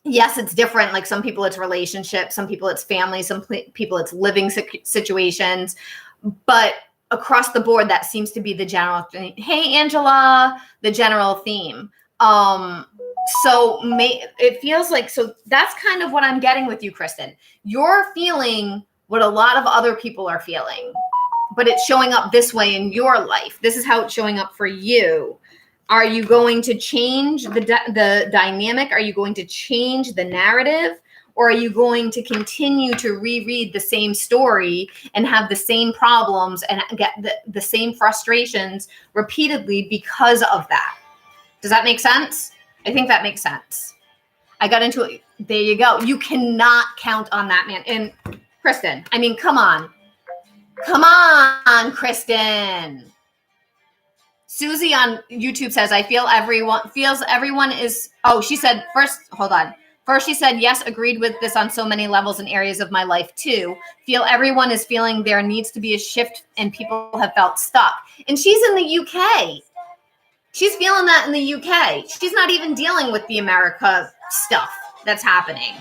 Yes, it's different. Like, some people it's relationships, some people it's family, some people it's living situations, but across the board, that seems to be the general theme. Hey, Angela, the general theme. So it feels like, so that's kind of what I'm getting with you, Kristen. You're feeling what a lot of other people are feeling, but it's showing up this way in your life. This is how it's showing up for you. Are you going to change the dynamic? Are you going to change the narrative? Or are you going to continue to reread the same story and have the same problems and get the same frustrations repeatedly because of that? Does that make sense? I think that makes sense. I got into it. There you go. You cannot count on that, man. And Kristen, I mean, come on. Come on, Kristen. Susie on YouTube says, I feel everyone is, oh, she said, first, hold on. First, she said, yes, agreed with this on so many levels and areas of my life too. Feel everyone is feeling there needs to be a shift and people have felt stuck. And she's in the UK. She's feeling that in the UK. She's not even dealing with the America stuff that's happening.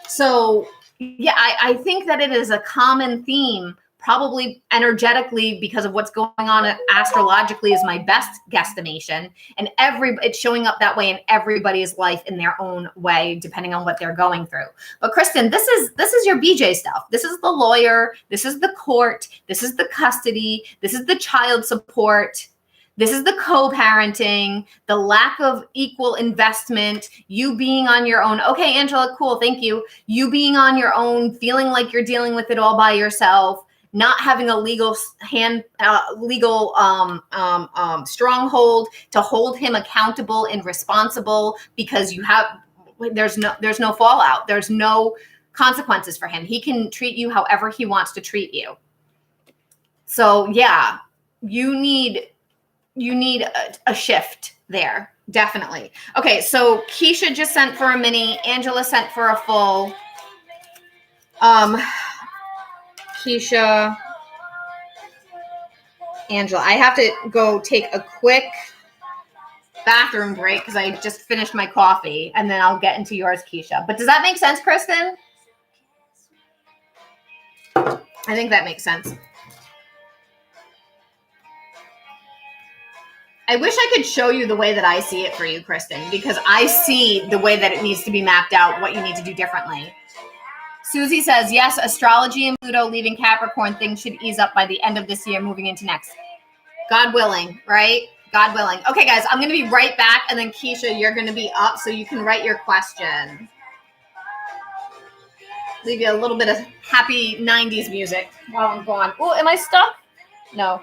So, yeah, I think that it is a common theme, probably energetically, because of what's going on astrologically is my best guesstimation. And it's showing up that way in everybody's life in their own way, depending on what they're going through. But Kristen, this is your BJ stuff. This is the lawyer. This is the court. This is the custody. This is the child support. This is the co-parenting, the lack of equal investment, you being on your own. Okay, Angela, cool, thank you. You being on your own, feeling like you're dealing with it all by yourself, not having a legal stronghold to hold him accountable and responsible because there's no fallout. There's no consequences for him. He can treat you however he wants to treat you. So yeah, you need a shift there. Definitely. Okay. So Keisha just sent for a mini. Angela sent for a full. Keisha, Angela, I have to go take a quick bathroom break because I just finished my coffee and then I'll get into yours, Keisha. But does that make sense, Kristen? I think that makes sense. I wish I could show you the way that I see it for you, Kristen, because I see the way that it needs to be mapped out, what you need to do differently. Susie says, yes, astrology and Pluto leaving Capricorn, things should ease up by the end of this year, moving into next. God willing, right? God willing. Okay, guys, I'm going to be right back. And then Keisha, you're going to be up so you can write your question. Leave you a little bit of happy 90s music while I'm gone. Oh, am I stuck? No.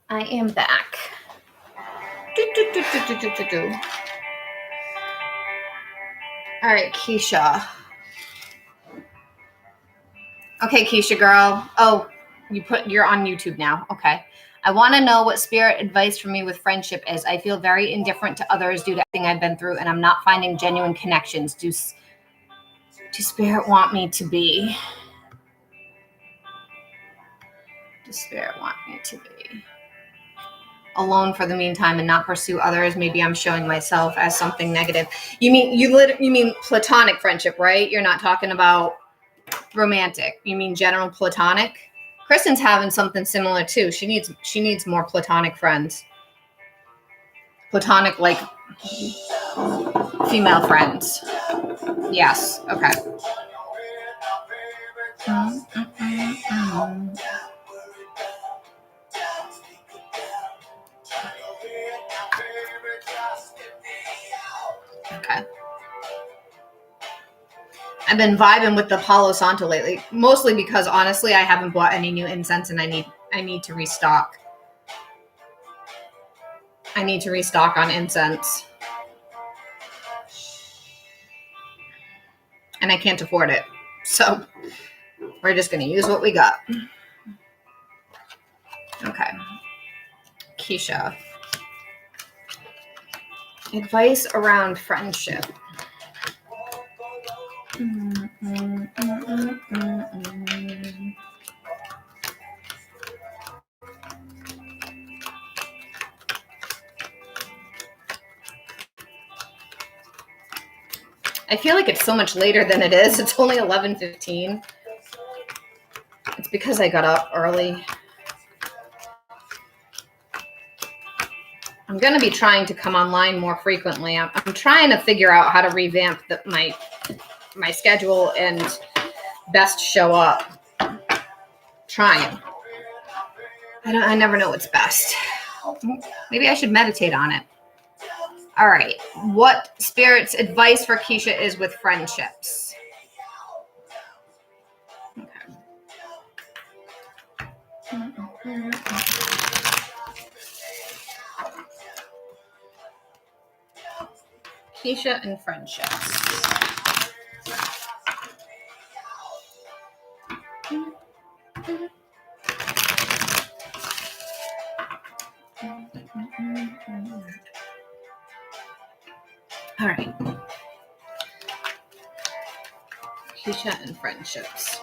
I am back. All right, Keisha. Okay, Keisha girl. Oh, You're on YouTube now. Okay. I want to know what spirit advice for me with friendship is. I feel very indifferent to others due to everything I've been through, and I'm not finding genuine connections. Do spirit want me to be? Does spirit want me to be alone for the meantime and not pursue others? Maybe I'm showing myself as something negative. You mean platonic friendship, right? You're not talking about romantic. You mean general platonic? Kristen's having something similar too. She needs more platonic friends. Platonic, like female friends. Yes. Okay. Okay. I've been vibing with the Palo Santo lately, mostly because honestly, I haven't bought any new incense, and I need to restock. I need to restock on incense, and I can't afford it. So we're just gonna use what we got. Okay. Keisha. Advice around friendship. I feel like it's so much later than it is. It's only 11:15. It's because I got up early. I'm going to be trying to come online more frequently. I'm trying to figure out how to revamp my schedule and best show up. Trying. I never know what's best. Maybe I should meditate on it. All right. What spirit's advice for Keisha is with friendships? Okay. Keisha and friendships. All right. Keisha and friendships.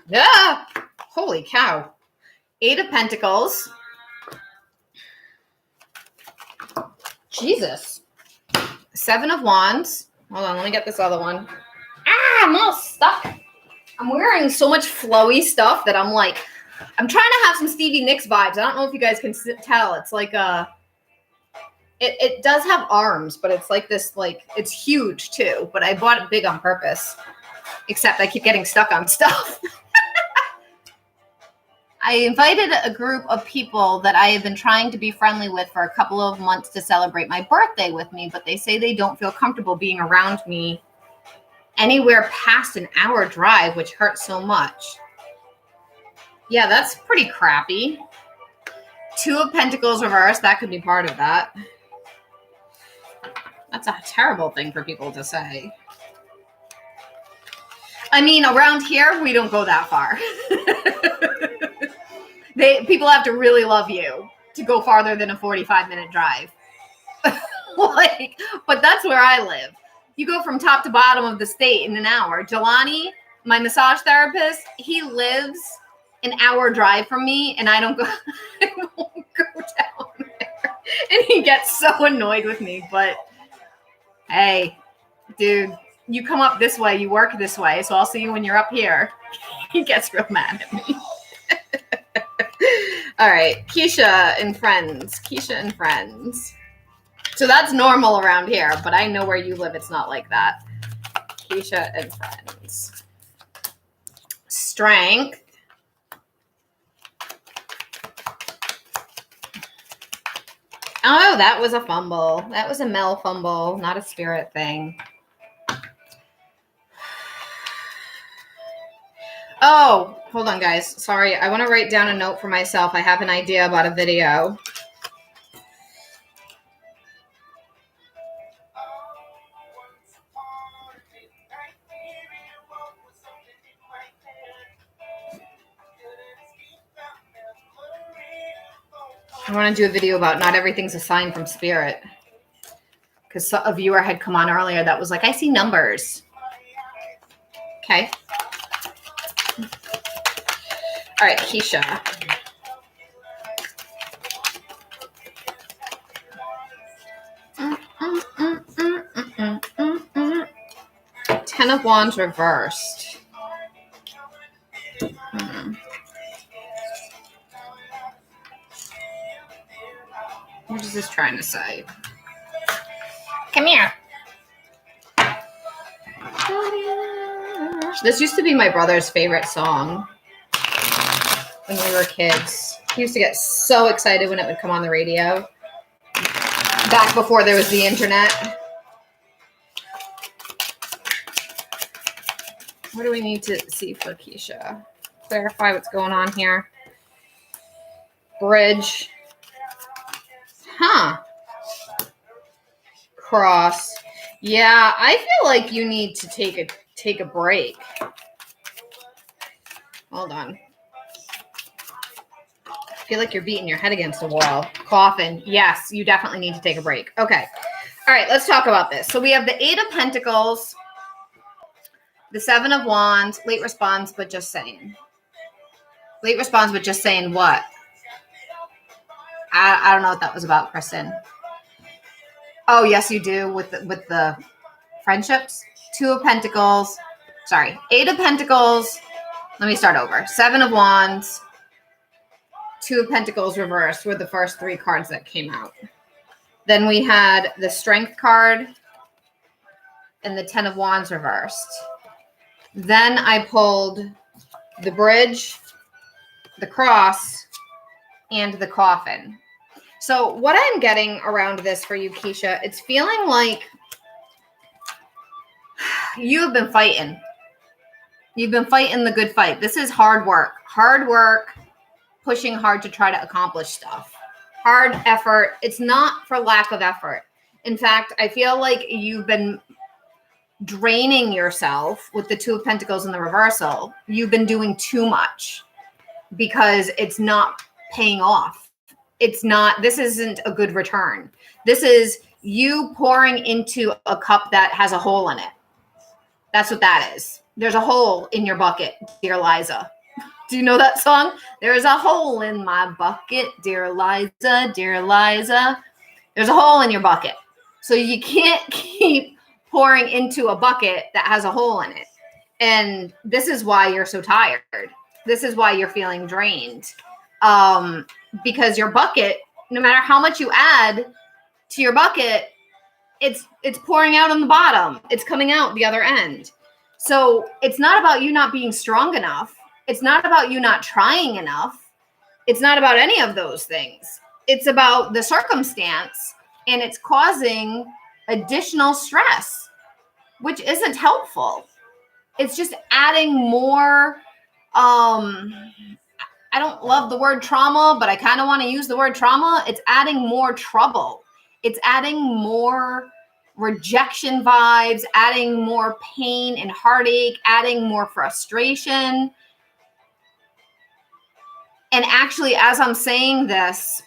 Yeah. Holy cow. 8 of Pentacles. Jesus. 7 of Wands. Hold on, let me get this other one. I'm all stuck. I'm wearing so much flowy stuff that I'm trying to have some Stevie Nicks vibes. I don't know if you guys can tell. It's like it does have arms, but it's like this, it's huge too. But I bought it big on purpose. Except I keep getting stuck on stuff. I invited a group of people that I have been trying to be friendly with for a couple of months to celebrate my birthday with me, but they say they don't feel comfortable being around me anywhere past an hour drive, which hurts so much. Yeah, that's pretty crappy. 2 of Pentacles reversed. That could be part of that. That's a terrible thing for people to say. I mean, around here, we don't go that far. People have to really love you to go farther than a 45-minute drive. But that's where I live. You go from top to bottom of the state in an hour. Jelani, my massage therapist, he lives an hour drive from me, and I won't go down there. And he gets so annoyed with me. But hey, dude, you come up this way, you work this way, so I'll see you when you're up here. He gets real mad at me. All right, Keisha and friends. Keisha and friends. So that's normal around here, but I know where you live, it's not like that. Keisha and friends. Strength. Oh, that was a fumble. That was a Mel fumble, not a spirit thing. Oh, hold on, guys. Sorry, I want to write down a note for myself. I have an idea about a video. I want to do a video about not everything's a sign from spirit. Because a viewer had come on earlier that was like, I see numbers. Okay. All right, Keisha. Ten of Wands reversed. What is this trying to say? Come here. This used to be my brother's favorite song when we were kids. He used to get so excited when it would come on the radio. Back before there was the internet. What do we need to see for Keisha? Clarify what's going on here. Bridge. Huh. Cross. Yeah, I feel like you need to take a break. Hold on. I feel like you're beating your head against a wall. Coughing. Yes, you definitely need to take a break. Okay. All right, let's talk about this. So we have the Eight of Pentacles, the Seven of Wands, late response, but just saying. Late response, but just saying what? I don't know what that was about, Kristen. Oh, yes, you do with the friendships. Two of Pentacles. Sorry. Eight of Pentacles. Let me start over. Seven of Wands. Two of Pentacles reversed were the first three cards that came out. Then we had the Strength card and the Ten of Wands reversed. Then I pulled the Bridge, the Cross, and the Coffin. So what I'm getting around this for you, Keisha, it's feeling like you have been fighting. You've been fighting the good fight. This is hard work. Hard work, pushing hard to try to accomplish stuff. Hard effort. It's not for lack of effort. In fact, I feel like you've been draining yourself with the Two of Pentacles in the reversal. You've been doing too much because it's not paying off. This isn't a good return. This is you pouring into a cup that has a hole in it. That's what that is. There's a hole in your bucket, dear Liza. Do you know that song? There's a hole in my bucket, dear Liza, dear Liza. There's a hole in your bucket. So you can't keep pouring into a bucket that has a hole in it. And this is why you're so tired. This is why you're feeling drained. Because your bucket, no matter how much you add to your bucket, it's pouring out on the bottom. It's coming out the other end. So it's not about you not being strong enough. It's not about you not trying enough. It's not about any of those things. It's about the circumstance, and it's causing additional stress, which isn't helpful. It's just adding more, I don't love the word trauma, but I kind of want to use the word trauma. It's adding more trouble. It's adding more rejection vibes, adding more pain and heartache, adding more frustration. And actually, as I'm saying this,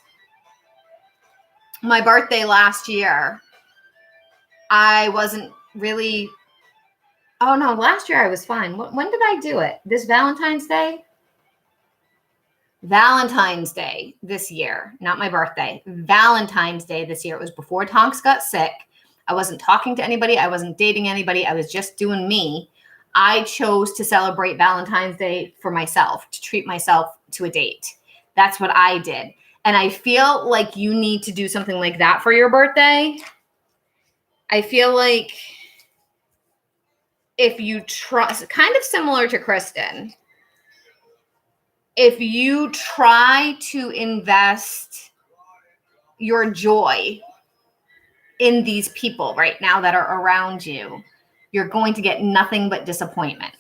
my birthday last year, I wasn't really, oh no, last year I was fine. When did I do it? This Valentine's Day? Valentine's Day this year, not my birthday. Valentine's Day this year. It was before Tonks got sick. I wasn't talking to anybody. I wasn't dating anybody. I was just doing me. I chose to celebrate Valentine's Day for myself, to treat myself to a date. That's what I did. And I feel like you need to do something like that for your birthday. I feel like if you trust, kind of similar to Kristen, if you try to invest your joy in these people right now that are around you, you're going to get nothing but disappointment.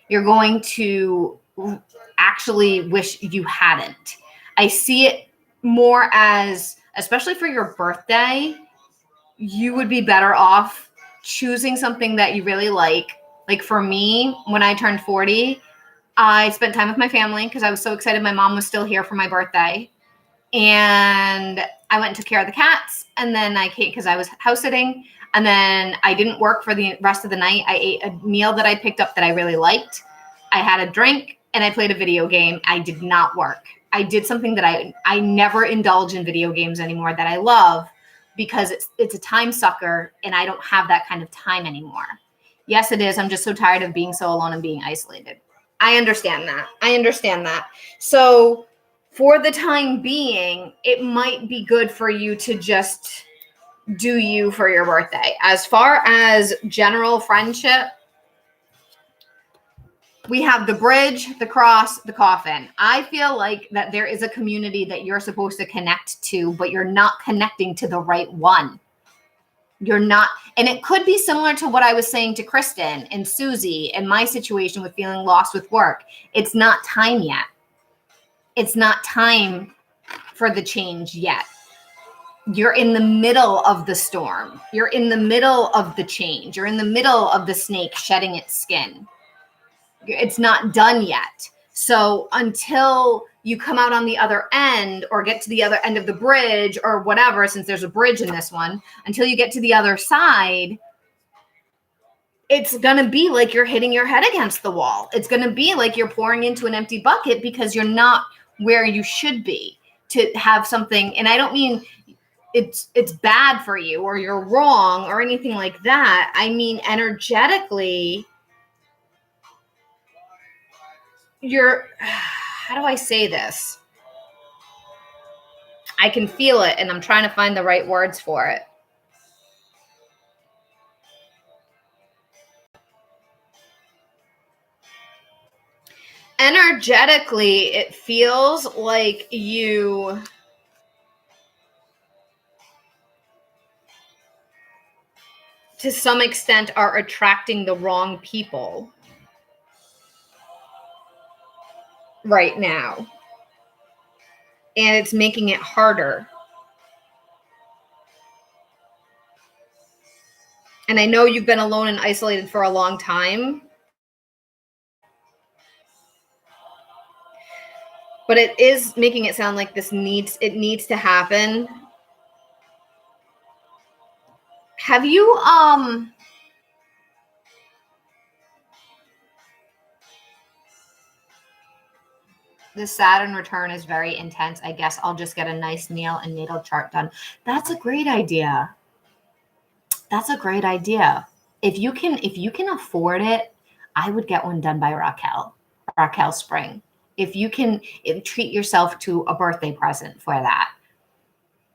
You're going to actually wish you hadn't. I see it more as, especially for your birthday, you would be better off choosing something that you really like. Like for me, when I turned 40, I spent time with my family because I was so excited my mom was still here for my birthday. and I went and took care of the cats, and then I came because I was house sitting, and then I didn't work for the rest of the night. I ate a meal that I picked up that I really liked. I had a drink, and I played a video game. I did not work. I did something that I never indulge in video games anymore that I love, because it's a time sucker, and I don't have that kind of time anymore. Yes, it is. I'm just so tired of being so alone and being isolated. I understand that. I understand that. So for the time being, it might be good for you to just do you for your birthday. As far as general friendship, we have the bridge, the cross, the coffin. I feel like that there is a community that you're supposed to connect to, but you're not connecting to the right one. You're not, and it could be similar to what I was saying to Kristen and Susie and my situation with feeling lost with work. It's not time yet. It's not time for the change yet. You're in the middle of the storm. You're in the middle of the change. You're in the middle of the snake shedding its skin. It's not done yet. So until you come out on the other end or get to the other end of the bridge or whatever, since there's a bridge in this one, until you get to the other side, it's going to be like you're hitting your head against the wall. It's going to be like you're pouring into an empty bucket because you're not where you should be to have something. And I don't mean it's bad for you or you're wrong or anything like that. I mean, energetically, you're, how do I say this? I can feel it, and I'm trying to find the right words for it. Energetically, it feels like you to some extent are attracting the wrong people right now. And it's making it harder. And I know you've been alone and isolated for a long time. But it is making it sound like it needs to happen. Have you the Saturn return is very intense. I guess I'll just get a nice meal and natal chart done. That's a great idea. That's a great idea. If you can afford it, I would get one done by Raquel Spring. If you can treat yourself to a birthday present for that.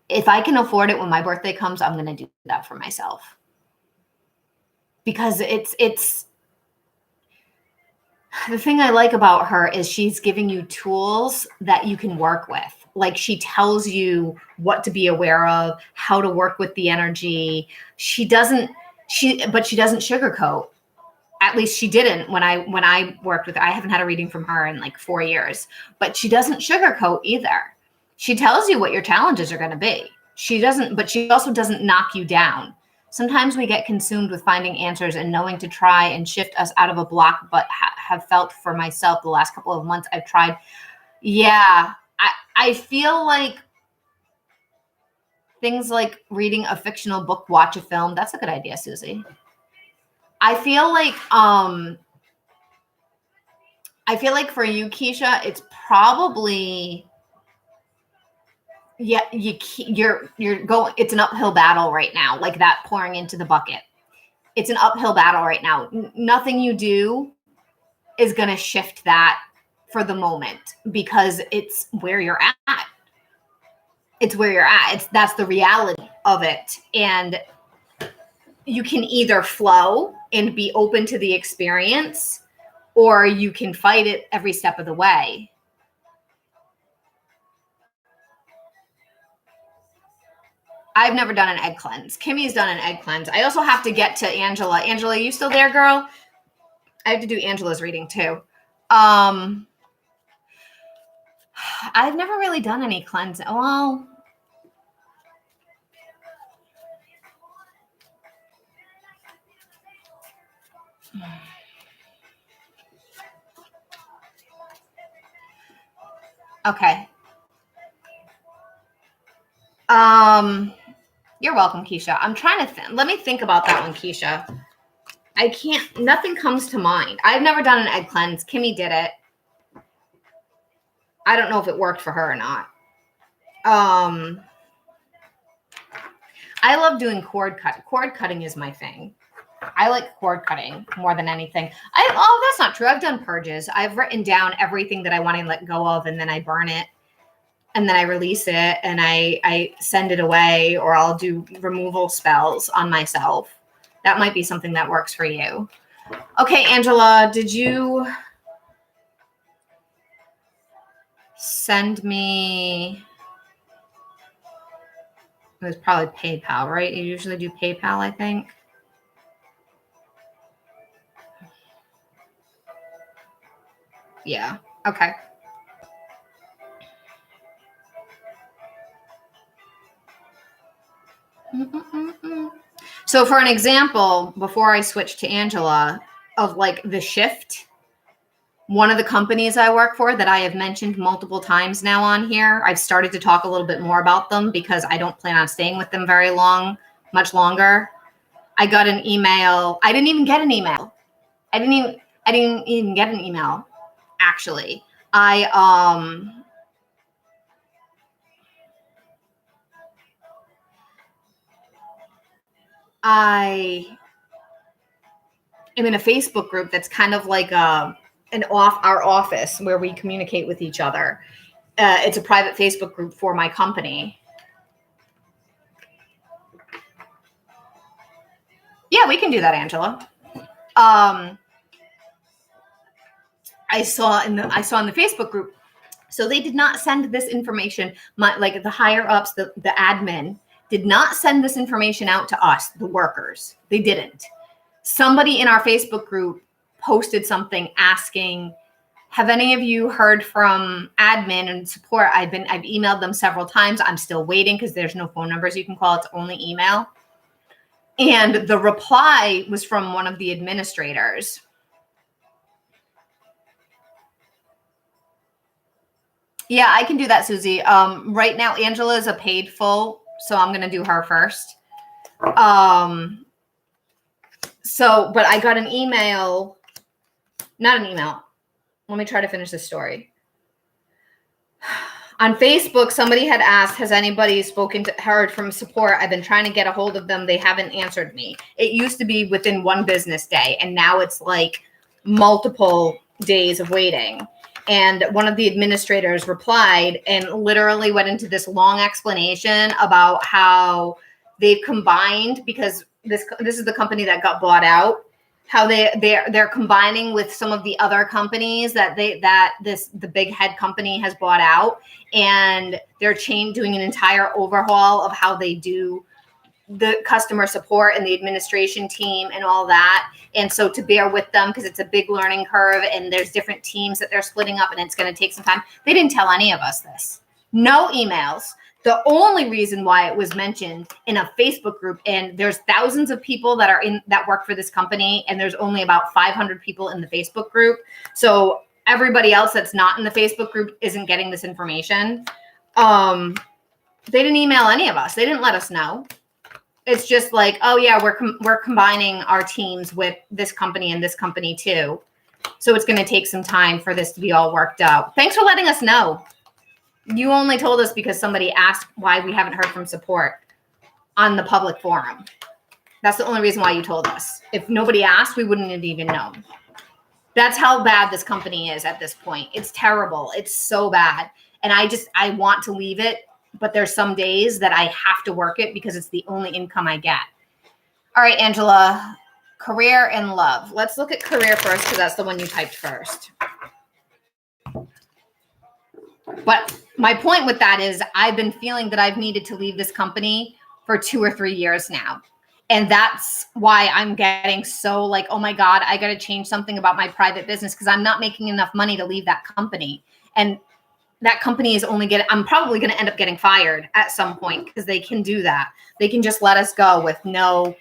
If I can afford it when my birthday comes, I'm going to do that for myself. Because it's the thing I like about her is she's giving you tools that you can work with. Like she tells you what to be aware of, how to work with the energy. She doesn't sugarcoat. At least she didn't when I worked with her. I haven't had a reading from her in like 4 years, but she doesn't sugarcoat either. She tells you what your challenges are going to be. But she also doesn't knock you down. Sometimes we get consumed with finding answers and knowing to try and shift us out of a block, but have felt for myself the last couple of months I've tried. Yeah, I feel like things like reading a fictional book, watch a film. That's a good idea, Susie. I feel like for you, Keisha, it's probably you're going. It's an uphill battle right now, like that pouring into the bucket. It's an uphill battle right now. Nothing you do is going to shift that for the moment because it's where you're at. It's where you're at. That's the reality of it. And you can either flow and be open to the experience, or you can fight it every step of the way. I've never done an egg cleanse. Kimmy's done an egg cleanse. I also have to get to Angela. Angela, you still there, girl? I have to do Angela's reading too. I've never really done any cleanse. Well, okay. You're welcome, Keisha. I'm trying to let me think about that one, Keisha. I can't, nothing comes to mind. I've never done an egg cleanse. Kimmy did it. I don't know if it worked for her or not. I love doing cord cut. Cord cutting is my thing. I like cord cutting more than anything. That's not true. I've done purges. I've written down everything that I want to let go of, and then I burn it, and then I release it, and I send it away, or I'll do removal spells on myself. That might be something that works for you. Okay, Angela, did you send me? It was probably PayPal, right? You usually do PayPal, I think. Yeah. Okay. So for an example, before I switch to Angela, of like the shift, one of the companies I work for that I have mentioned multiple times now on here, I've started to talk a little bit more about them because I don't plan on staying with them very long, much longer. I got an email. I didn't even get an email. I didn't even get an email, actually. I am in a Facebook group that's kind of like our office where we communicate with each other. It's a private Facebook group for my company. Yeah, we can do that, Angela. I saw in the Facebook group. So they did not send this information. Like the higher ups, the admin did not send this information out to us, the workers. They didn't. Somebody in our Facebook group posted something asking, have any of you heard from admin and support? I've emailed them several times. I'm still waiting because there's no phone numbers you can call. It's only email. And the reply was from one of the administrators. Yeah, I can do that, Susie. Right now, Angela is a paid full, so I'm going to do her first. But I got an email, not an email. Let me try to finish this story. On Facebook, somebody had asked, has anybody heard from support? I've been trying to get a hold of them. They haven't answered me. It used to be within one business day, and now it's like multiple days of waiting. And one of the administrators replied and literally went into this long explanation about how they've combined, because this is the company that got bought out, how they're combining with some of the other companies that the big head company has bought out, and they're doing an entire overhaul of how they do the customer support and the administration team and all that. And so to bear with them, because it's a big learning curve and there's different teams that they're splitting up and it's going to take some time. They didn't tell any of us this. No emails. The only reason why it was mentioned in a Facebook group, and there's thousands of people that work for this company, and there's only about 500 people in the Facebook group. So everybody else that's not in the Facebook group isn't getting this information. They didn't email any of us. They didn't let us know. It's just like, oh yeah, we're combining our teams with this company and this company too. So it's going to take some time for this to be all worked out. Thanks for letting us know. You only told us because somebody asked why we haven't heard from support on the public forum. That's the only reason why you told us. If nobody asked, we wouldn't have even known. That's how bad this company is at this point. It's terrible. It's so bad. And I want to leave it, but there's some days that I have to work it because it's the only income I get. All right, Angela, career and love. Let's look at career first because that's the one you typed first. But my point with that is I've been feeling that I've needed to leave this company for 2 or 3 years now. And that's why I'm getting so like, oh my God, I got to change something about my private business because I'm not making enough money to leave that company. And that company is I'm probably going to end up getting fired at some point because they can do that. They can just let us go with no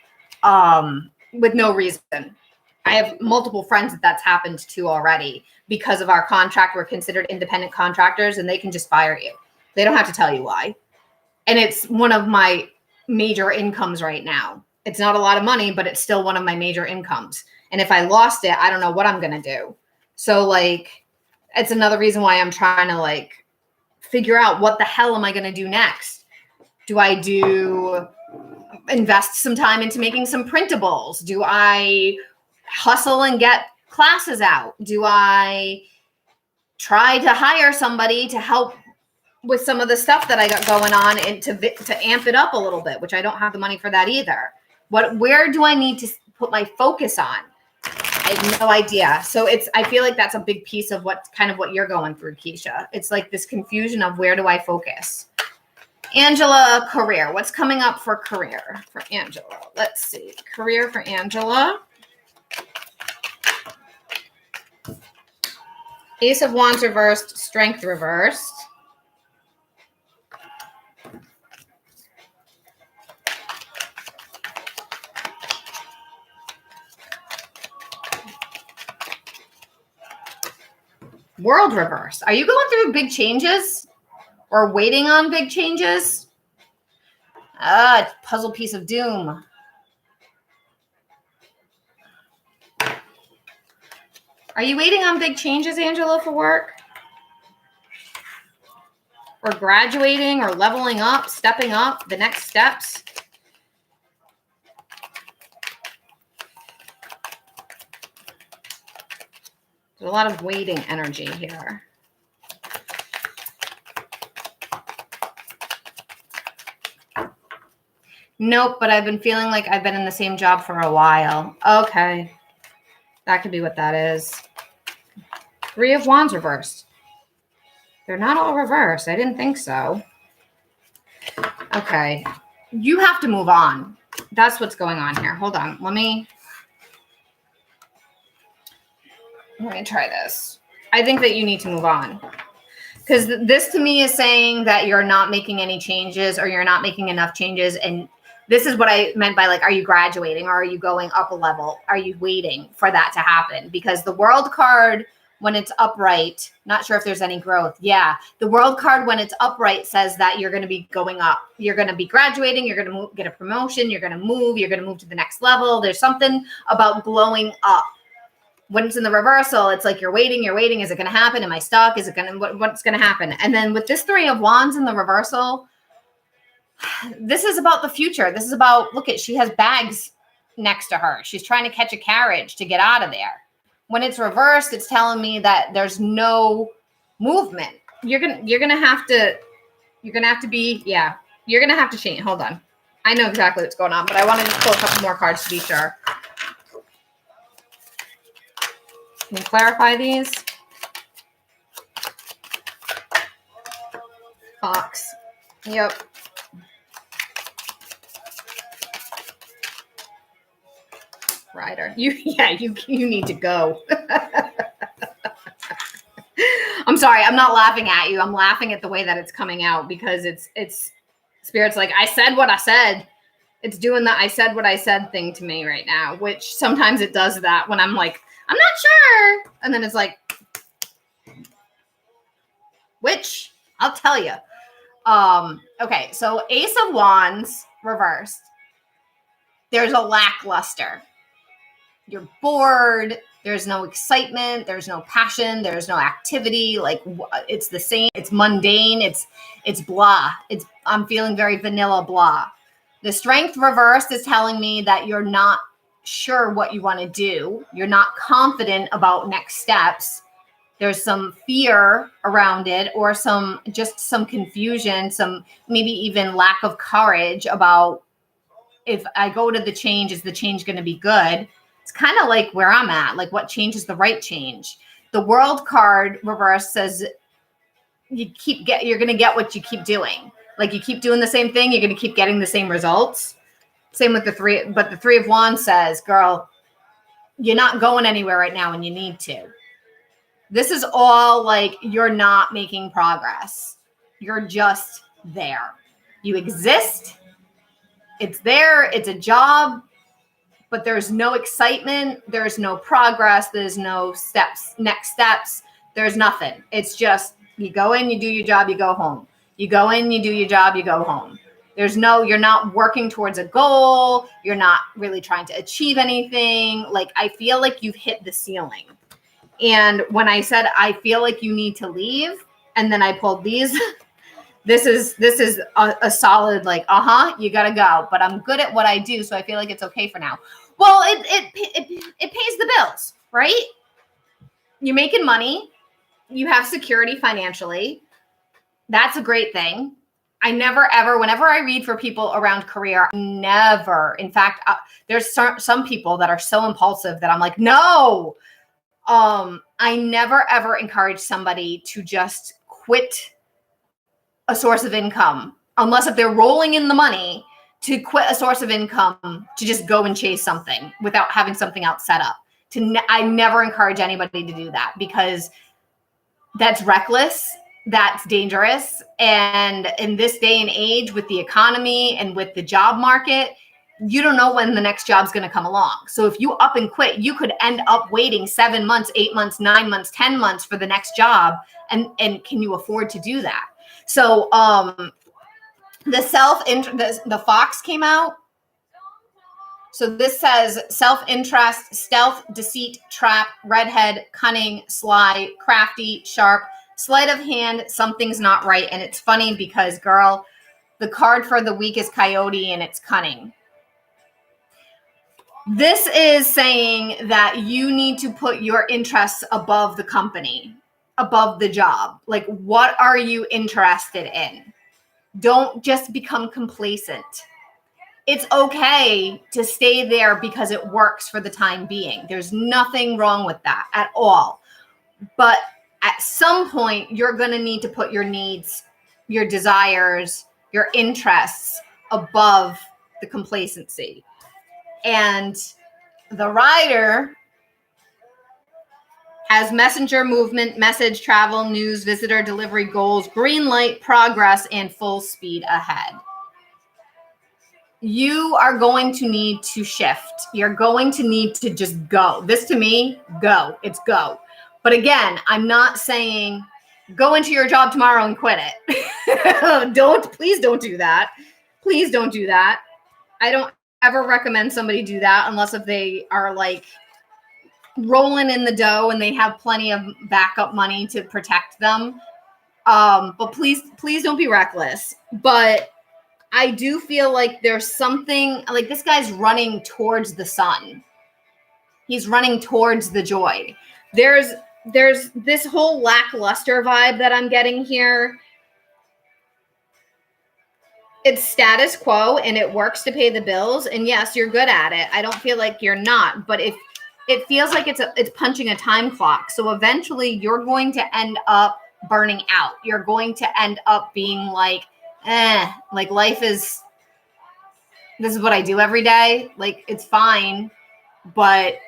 reason. I have multiple friends that's happened to already because of our contract. We're considered independent contractors and they can just fire you. They don't have to tell you why. And it's one of my major incomes right now. It's not a lot of money, but it's still one of my major incomes. And if I lost it, I don't know what I'm going to do. So like, it's another reason why I'm trying to like figure out what the hell am I going to do next? Do I invest some time into making some printables? Do I hustle and get classes out? Do I try to hire somebody to help with some of the stuff that I got going on and to amp it up a little bit, which I don't have the money for that either? Where do I need to put my focus on? I have no idea. So I feel like that's a big piece of what you're going through, Keisha. It's like this confusion of where do I focus? Angela, career. What's coming up for career for Angela? Let's see. Career for Angela. Ace of Wands reversed, Strength reversed. World reversed. Are you going through big changes or waiting on big changes? Puzzle piece of doom. Are you waiting on big changes, Angela, for work? Or graduating or leveling up, stepping up, the next steps? There's a lot of waiting energy here. Nope, but I've been feeling like I've been in the same job for a while. Okay. That could be what that is. Three of Wands reversed. They're not all reversed. I didn't think so. Okay. You have to move on. That's what's going on here. Hold on. Let me try this. I think that you need to move on. Because this to me is saying that you're not making any changes or you're not making enough changes. And this is what I meant by like, are you graduating or are you going up a level? Are you waiting for that to happen? Because the World card, when it's upright, not sure if there's any growth. Yeah. The World card, when it's upright, says that you're going to be going up. You're going to be graduating. You're going to get a promotion. You're going to move. You're going to move to the next level. There's something about glowing up. When it's in the reversal, it's like you're waiting. Is it going to happen? Am I stuck? Is it going to, what's going to happen? And then with this Three of Wands in the reversal, this is about the future. This is about, look at, she has bags next to her. She's trying to catch a carriage to get out of there. When it's reversed, it's telling me that there's no movement. You're going to have to change. Hold on. I know exactly what's going on, but I want to just pull a couple more cards to be sure. Can you clarify these? Fox. Yep. Rider. You need to go. I'm sorry. I'm not laughing at you. I'm laughing at the way that it's coming out because it's Spirit's like, I said what I said. It's doing the I said what I said thing to me right now, which sometimes it does that when I'm like, I'm not sure. And then it's like, which I'll tell you. Okay. So Ace of Wands reversed. There's a lackluster. You're bored. There's no excitement. There's no passion. There's no activity. Like it's the same. It's mundane. It's blah. I'm feeling very vanilla blah. The Strength reversed is telling me that you're not sure what you want to do. You're not confident about next steps. There's some fear around it or some confusion, some maybe even lack of courage about if I go to the change, is the change going to be good? It's kind of like where I'm at, like what change is the right change. The World card reverse says you're going to get what you keep doing. Like you keep doing the same thing, you're going to keep getting the same results. Same with the three, but the Three of Wands says, girl, you're not going anywhere right now and you need to. This is all like you're not making progress. You're just there. You exist. It's there. It's a job, but there's no excitement. There's no progress. There's no steps, next steps. There's nothing. It's just you go in, you do your job, you go home. You go in, you do your job, you go home. You're not working towards a goal. You're not really trying to achieve anything. Like, I feel like you've hit the ceiling. And when I said, I feel like you need to leave, and then I pulled these, this is a solid, like, you got to go, but I'm good at what I do. So I feel like it's okay for now. Well, it pays the bills, right? You're making money. You have security financially. That's a great thing. I never, ever, whenever I read for people around career, never, in fact, there's some people that are so impulsive that I'm like, no, I never, ever encourage somebody to just quit a source of income, unless if they're rolling in the money, to quit a source of income, to just go and chase something without having something else set up. I never encourage anybody to do that, because that's reckless. That's dangerous. And in this day and age, with the economy and with the job market, you don't know when the next job's going to come along. So if you up and quit, you could end up waiting 7 months, 8 months, 9 months, 10 months for the next job. And can you afford to do that? So the Fox came out. So this says self-interest, stealth, deceit, trap, redhead, cunning, sly, crafty, sharp, sleight of hand, something's not right. And it's funny because, girl, the card for the week is coyote, and it's cunning. This is saying that you need to put your interests above the company, above the job. Like, what are you interested in? Don't just become complacent. It's okay to stay there because it works for the time being. There's nothing wrong with that at all. But at some point, you're going to need to put your needs, your desires, your interests above the complacency. And the rider has messenger, movement, message, travel, news, visitor, delivery, goals, green light, progress, and full speed ahead. You are going to need to shift. You're going to need to just go. This, to me, go. It's go. But again, I'm not saying go into your job tomorrow and quit it. Please don't do that. Please don't do that. I don't ever recommend somebody do that unless if they are like rolling in the dough and they have plenty of backup money to protect them. But please don't be reckless. But I do feel like there's something, like, this guy's running towards the sun. He's running towards the joy. There's this whole lackluster vibe that I'm getting here. It's status quo and it works to pay the bills. And yes, you're good at it. I don't feel like you're not, but if it feels like it's punching a time clock. So eventually you're going to end up burning out. You're going to end up being like, like, life is, this is what I do every day. Like, it's fine, but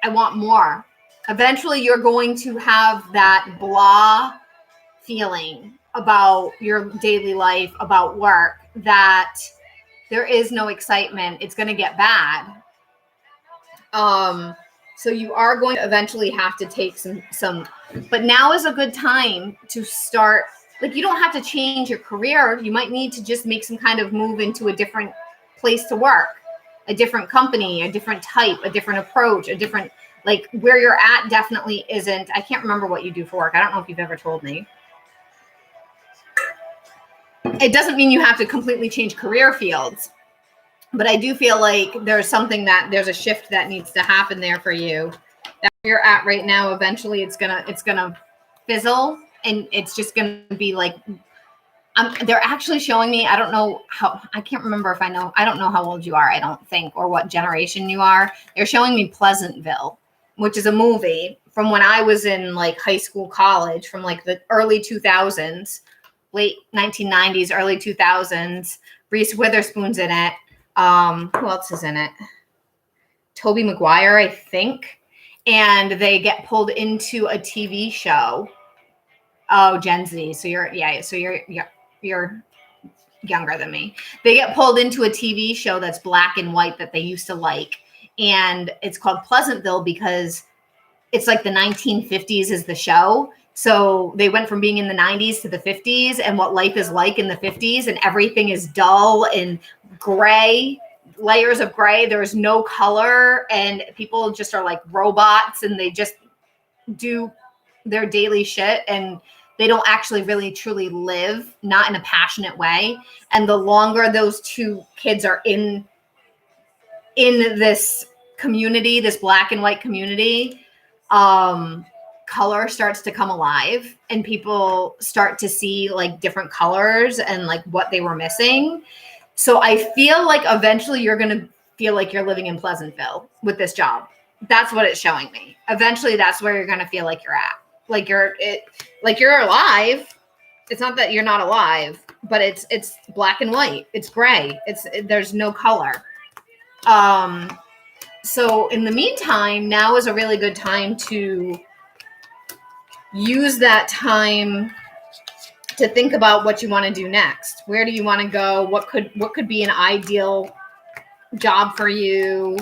I want more. Eventually you're going to have that blah feeling about your daily life, about work, that there is no excitement. It's going to get bad. So you are going to eventually have to take some, but now is a good time to start. Like, you don't have to change your career. You might need to just make some kind of move into a different place to work, a different company, a different type, a different approach, a different, like, where you're at definitely isn't. I can't remember what you do for work. I don't know if you've ever told me. It doesn't mean you have to completely change career fields, but I do feel like there's a shift that needs to happen there for you. That you're at right now, eventually it's gonna fizzle. And it's just going to be like, they're actually showing me, I don't know how old you are, I don't think, or what generation you are. They're showing me Pleasantville, which is a movie from when I was in like high school, college, from like the early 2000s, late 1990s, early 2000s. Reese Witherspoon's in it. Who else is in it? Tobey Maguire, I think. And they get pulled into a TV show. Oh, Gen Z. So you're younger than me. They get pulled into a TV show that's black and white that they used to like. And it's called Pleasantville because it's like the 1950s is the show. So they went from being in the 90s to the 50s and what life is like in the 50s, and everything is dull and gray, layers of gray. There is no color, and people just are like robots, and they just do their daily shit, and they don't actually really truly live, not in a passionate way. And the longer those two kids are in this community, this black and white community, color starts to come alive, and people start to see like different colors and like what they were missing. So I feel like eventually you're going to feel like you're living in Pleasantville with this job. That's what it's showing me. Eventually that's where you're going to feel like you're at. Like you're alive. It's not that you're not alive, but it's black and white. It's gray. There's no color. So in the meantime, now is a really good time to use that time to think about what you want to do next. Where do you want to go? What could be an ideal job for you?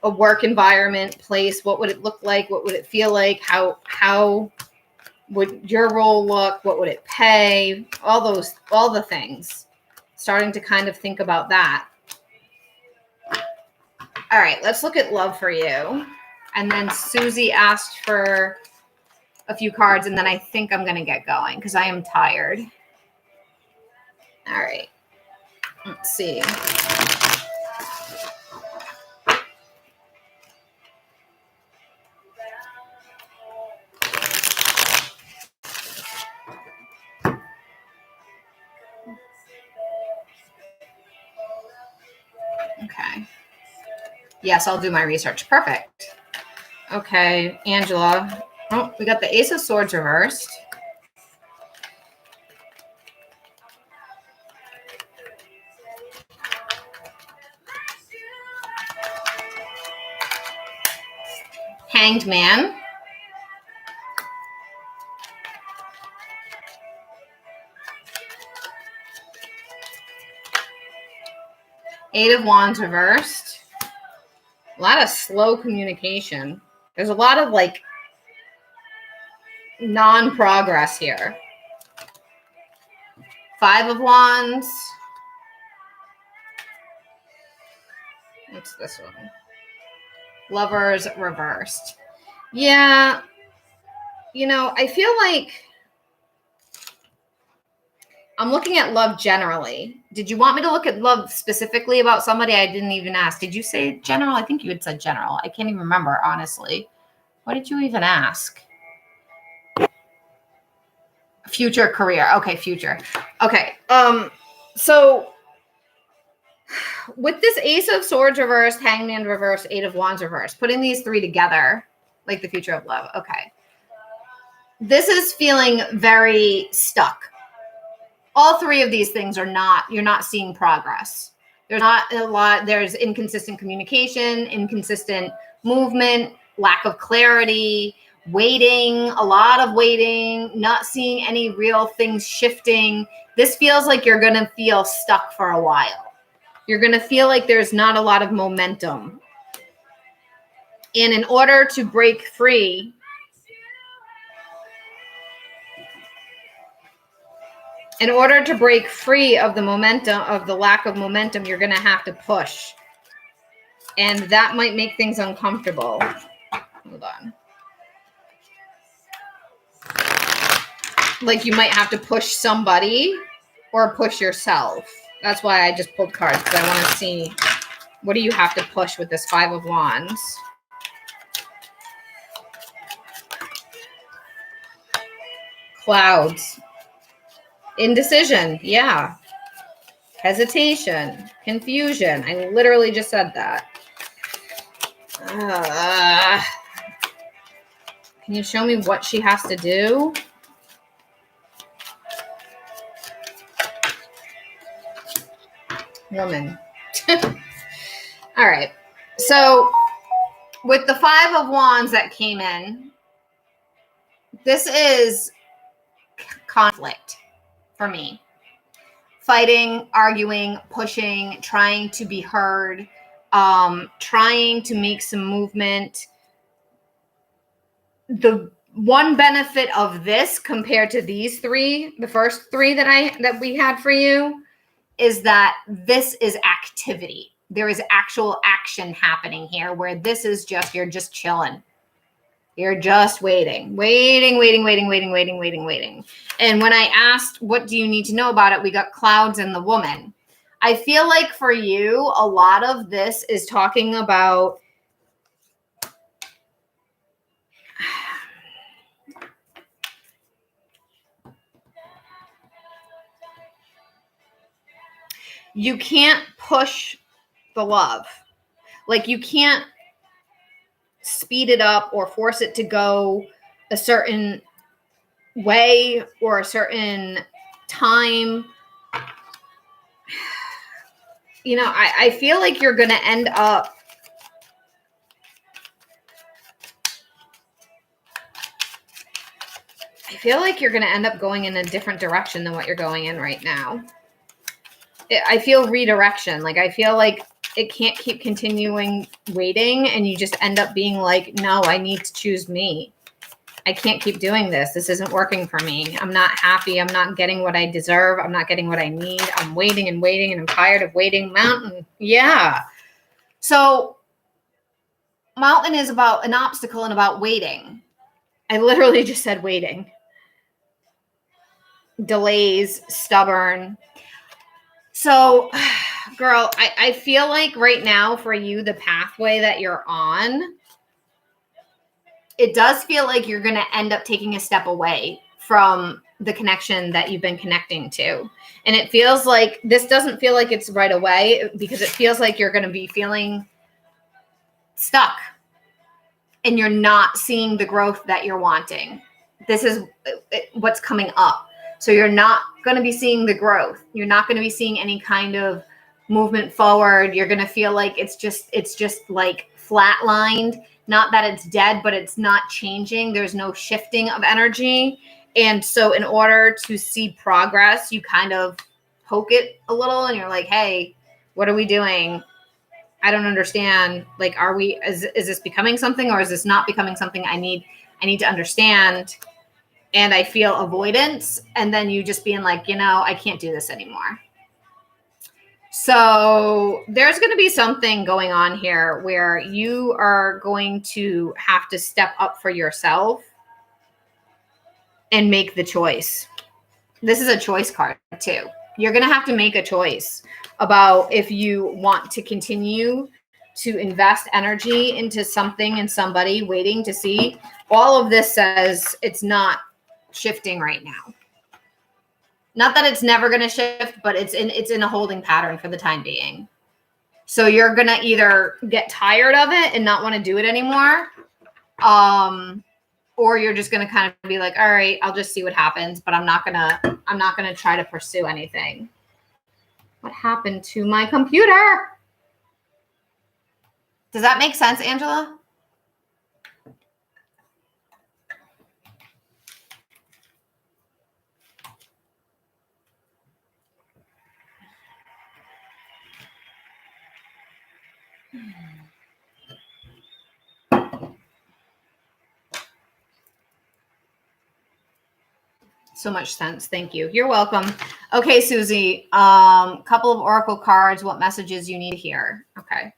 A work environment, place. What would it look like? What would it feel like? How would your role look? What would it pay? All the things. Starting to kind of think about that. All right, let's look at love for you. And then Susie asked for a few cards, and then I think I'm going to get going because I am tired. All right, let's see. Okay. Yes, I'll do my research. Perfect. Okay, Angela. Oh, we got the Ace of Swords reversed. Hanged Man. Eight of Wands reversed. A lot of slow communication. There's a lot of like non-progress here. Five of Wands. What's this one? Lovers reversed. Yeah. You know, I feel like I'm looking at love generally. Did you want me to look at love specifically about somebody? I didn't even ask. Did you say general? I think you had said general. I can't even remember, honestly. What did you even ask? Future career. Okay, future. Okay. So with this Ace of Swords reversed, Hangman reversed, Eight of Wands reversed, putting these three together, like the future of love. Okay. This is feeling very stuck. All three of these things you're not seeing progress. There's not a lot. There's inconsistent communication, inconsistent movement, lack of clarity, waiting, a lot of waiting, not seeing any real things shifting. This feels like you're going to feel stuck for a while. You're going to feel like there's not a lot of momentum. And in order to break free, of the momentum, of the lack of momentum, you're going to have to push. And that might make things uncomfortable. Hold on. Like you might have to push somebody or push yourself. That's why I just pulled cards, because I want to see, what do you have to push with this Five of Wands? Clouds. Indecision. Yeah. Hesitation. Confusion. I literally just said that. Can you show me what she has to do? Woman. All right. So with the Five of Wands that came in, this is conflict for me. Fighting, arguing, pushing, trying to be heard, trying to make some movement. The one benefit of this compared to these three, the first three that we had for you, is that this is activity. There is actual action happening here, where this is just, you're just chilling. You're just waiting. And when I asked, what do you need to know about it? We got clouds and the woman. I feel like for you, a lot of this is talking about you can't push the love. Like you can't speed it up or force it to go a certain way or a certain time. You know, I feel like you're going to end up going in a different direction than what you're going in right now. I feel redirection. Like I feel like it can't keep continuing waiting, and you just end up being like, no, I need to choose me. I can't keep doing this. This isn't working for me. I'm not happy. I'm not getting what I deserve. I'm not getting what I need. I'm waiting and waiting, and I'm tired of waiting. Mountain. Yeah. So mountain is about an obstacle and about waiting. I literally just said waiting. Delays, stubborn. So, girl, I feel like right now for you, the pathway that you're on, it does feel like you're going to end up taking a step away from the connection that you've been connecting to. And it feels like this doesn't feel like it's right away, because it feels like you're going to be feeling stuck and you're not seeing the growth that you're wanting. This is what's coming up. So you're not going to be seeing the growth. You're not going to be seeing any kind of movement forward. You're going to feel like it's just like flatlined. Not that it's dead, but it's not changing. There's no shifting of energy. And so in order to see progress, you kind of poke it a little and you're like, hey, what are we doing? I don't understand. Like, is this becoming something, or is this not becoming something? I need to understand. And I feel avoidance. And then you just being like, I can't do this anymore. So there's going to be something going on here where you are going to have to step up for yourself and make the choice. This is a choice card too. You're going to have to make a choice about if you want to continue to invest energy into something and somebody, waiting to see. All of this says it's not shifting right now. Not that it's never going to shift, but it's in a holding pattern for the time being. So you're going to either get tired of it and not want to do it anymore, or you're just going to kind of be like, all right, I'll just see what happens, but I'm not going to try to pursue anything. What happened to my computer? Does that make sense, Angela? So much sense. Thank you. You're welcome. Okay, Susie. Couple of oracle cards. What messages you need to hear? Okay.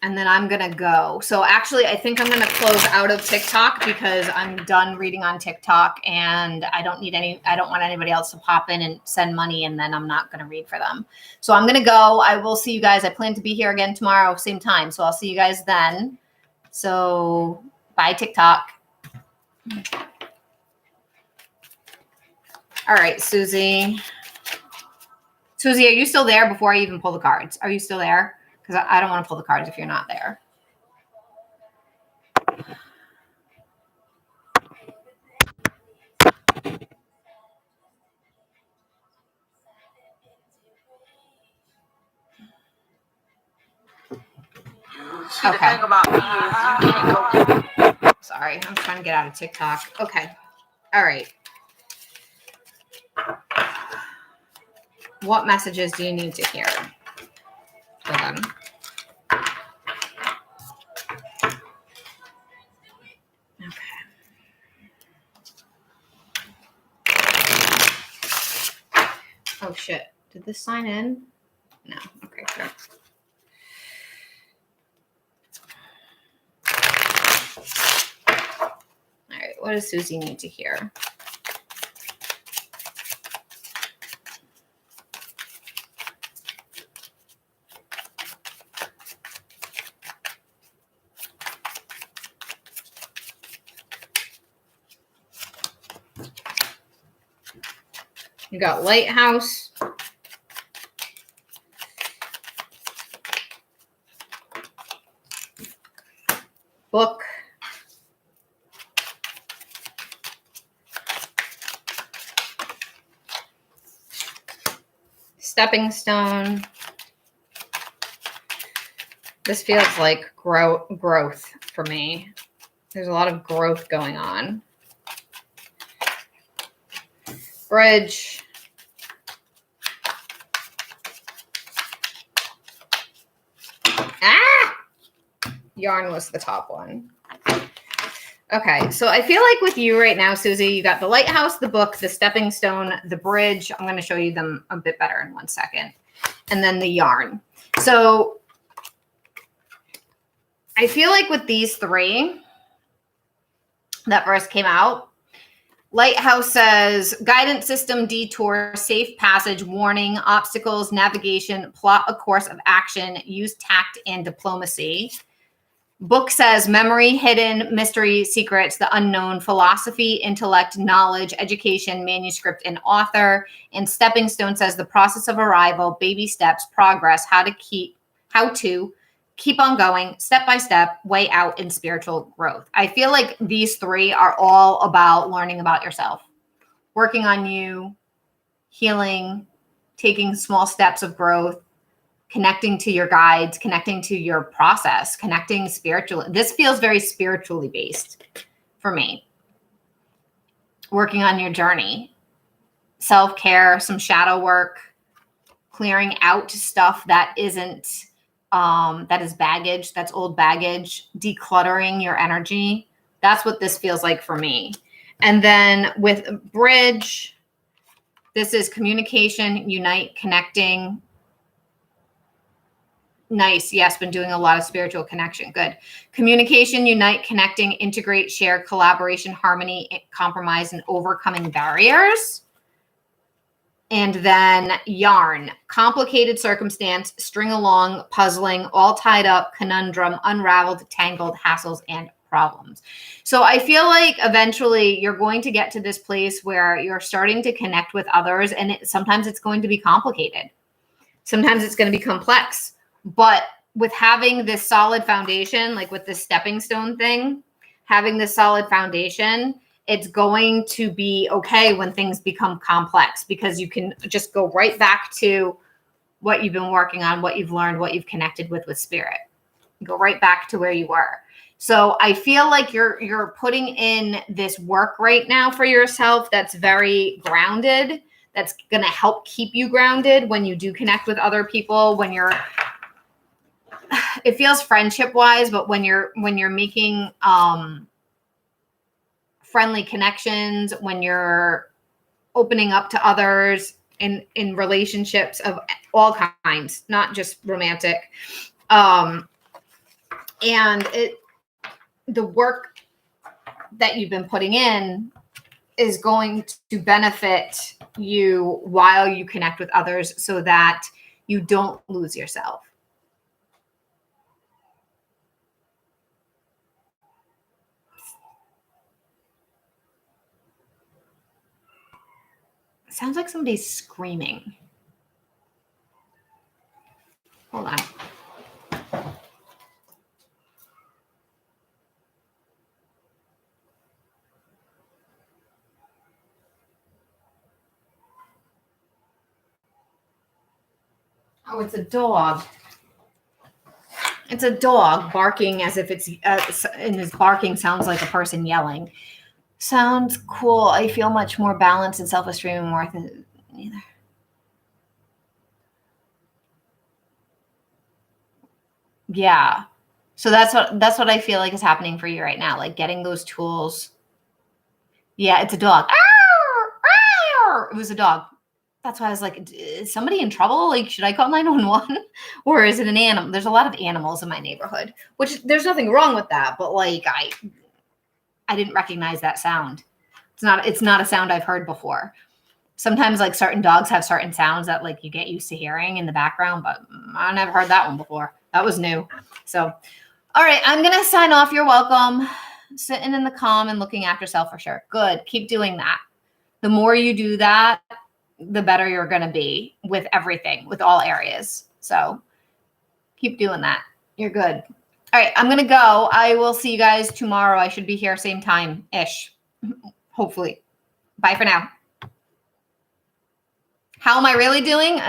And then I'm going to go. So actually, I think I'm going to close out of TikTok because I'm done reading on TikTok, and I don't want anybody else to pop in and send money, and then I'm not going to read for them. So I'm going to go. I will see you guys. I plan to be here again tomorrow, same time. So I'll see you guys then. So bye, TikTok. All right, Susie. Susie, are you still there before I even pull the cards? Are you still there? Because I don't want to pull the cards if you're not there. See, the thing about me is you can't go. Sorry, I'm trying to get out of TikTok. Okay. All right. What messages do you need to hear for them? Okay. Oh shit. Did this sign in? No. Okay, good. All right, what does Susie need to hear? You got Lighthouse. Book. Stepping Stone. This feels like growth for me. There's a lot of growth going on. Bridge. Ah! Yarn was the top one. Okay, so I feel like with you right now, Susie, you got the Lighthouse, the book, the Stepping Stone, the Bridge. I'm going to show you them a bit better in 1 second. And then the yarn. So I feel like with these three that first came out, Lighthouse says guidance system, detour, safe passage, warning, obstacles, navigation, plot a course of action, use tact and diplomacy. Book says memory, hidden, mystery, secrets, the unknown, philosophy, intellect, knowledge, education, manuscript, and author. And Stepping Stone says the process of arrival, baby steps, progress, how to keep on going, step by step, way out in spiritual growth. I feel like these three are all about learning about yourself, working on you, healing, taking small steps of growth, connecting to your guides, connecting to your process, connecting spiritually. This feels very spiritually based for me. Working on your journey, self-care, some shadow work, clearing out stuff that isn't, that is baggage, that's old baggage, decluttering your energy. That's what this feels like for me. And then with Bridge, this is communication, unite, connecting. Nice. Yes, been doing a lot of spiritual connection. Good. Communication, unite, connecting, integrate, share, collaboration, harmony, compromise, and overcoming barriers. And then yarn, complicated circumstance, string along, puzzling, all tied up, conundrum, unraveled, tangled, hassles, and problems. So I feel like eventually you're going to get to this place where you're starting to connect with others, and sometimes it's going to be complicated. Sometimes it's going to be complex. But with having this solid foundation, like with the Stepping Stone thing, having this solid foundation, it's going to be okay when things become complex, because you can just go right back to what you've been working on, what you've learned, what you've connected with spirit. Go right back to where you were. So I feel like you're putting in this work right now for yourself that's very grounded, that's going to help keep you grounded when you do connect with other people, when you're, it feels friendship wise, but when you're making friendly connections, when you're opening up to others in relationships of all kinds, not just romantic. And the work that you've been putting in is going to benefit you while you connect with others, so that you don't lose yourself. It sounds like somebody's screaming. Hold on. Oh, it's a dog. It's a dog barking as if it's, and his barking sounds like a person yelling. Sounds cool. I feel much more balanced and self-esteem and worth it. Neither. Yeah. So that's what I feel like is happening for you right now. Like getting those tools. Yeah, it's a dog. It was a dog. that's why I was like, is somebody in trouble? Like, should I call 911 or is it an animal? There's a lot of animals in my neighborhood, which there's nothing wrong with that. But like, I didn't recognize that sound. It's not a sound I've heard before. Sometimes like certain dogs have certain sounds that like you get used to hearing in the background, but I never heard that one before. That was new. So, all right, I'm going to sign off. You're welcome. Sitting in the calm and looking after yourself for sure. Good. Keep doing that. The more you do that, the better you're going to be with everything, with all areas. So keep doing that. You're good. All right, I'm going to go. I will see you guys tomorrow. I should be here same time-ish, hopefully. Bye for now. How am I really doing?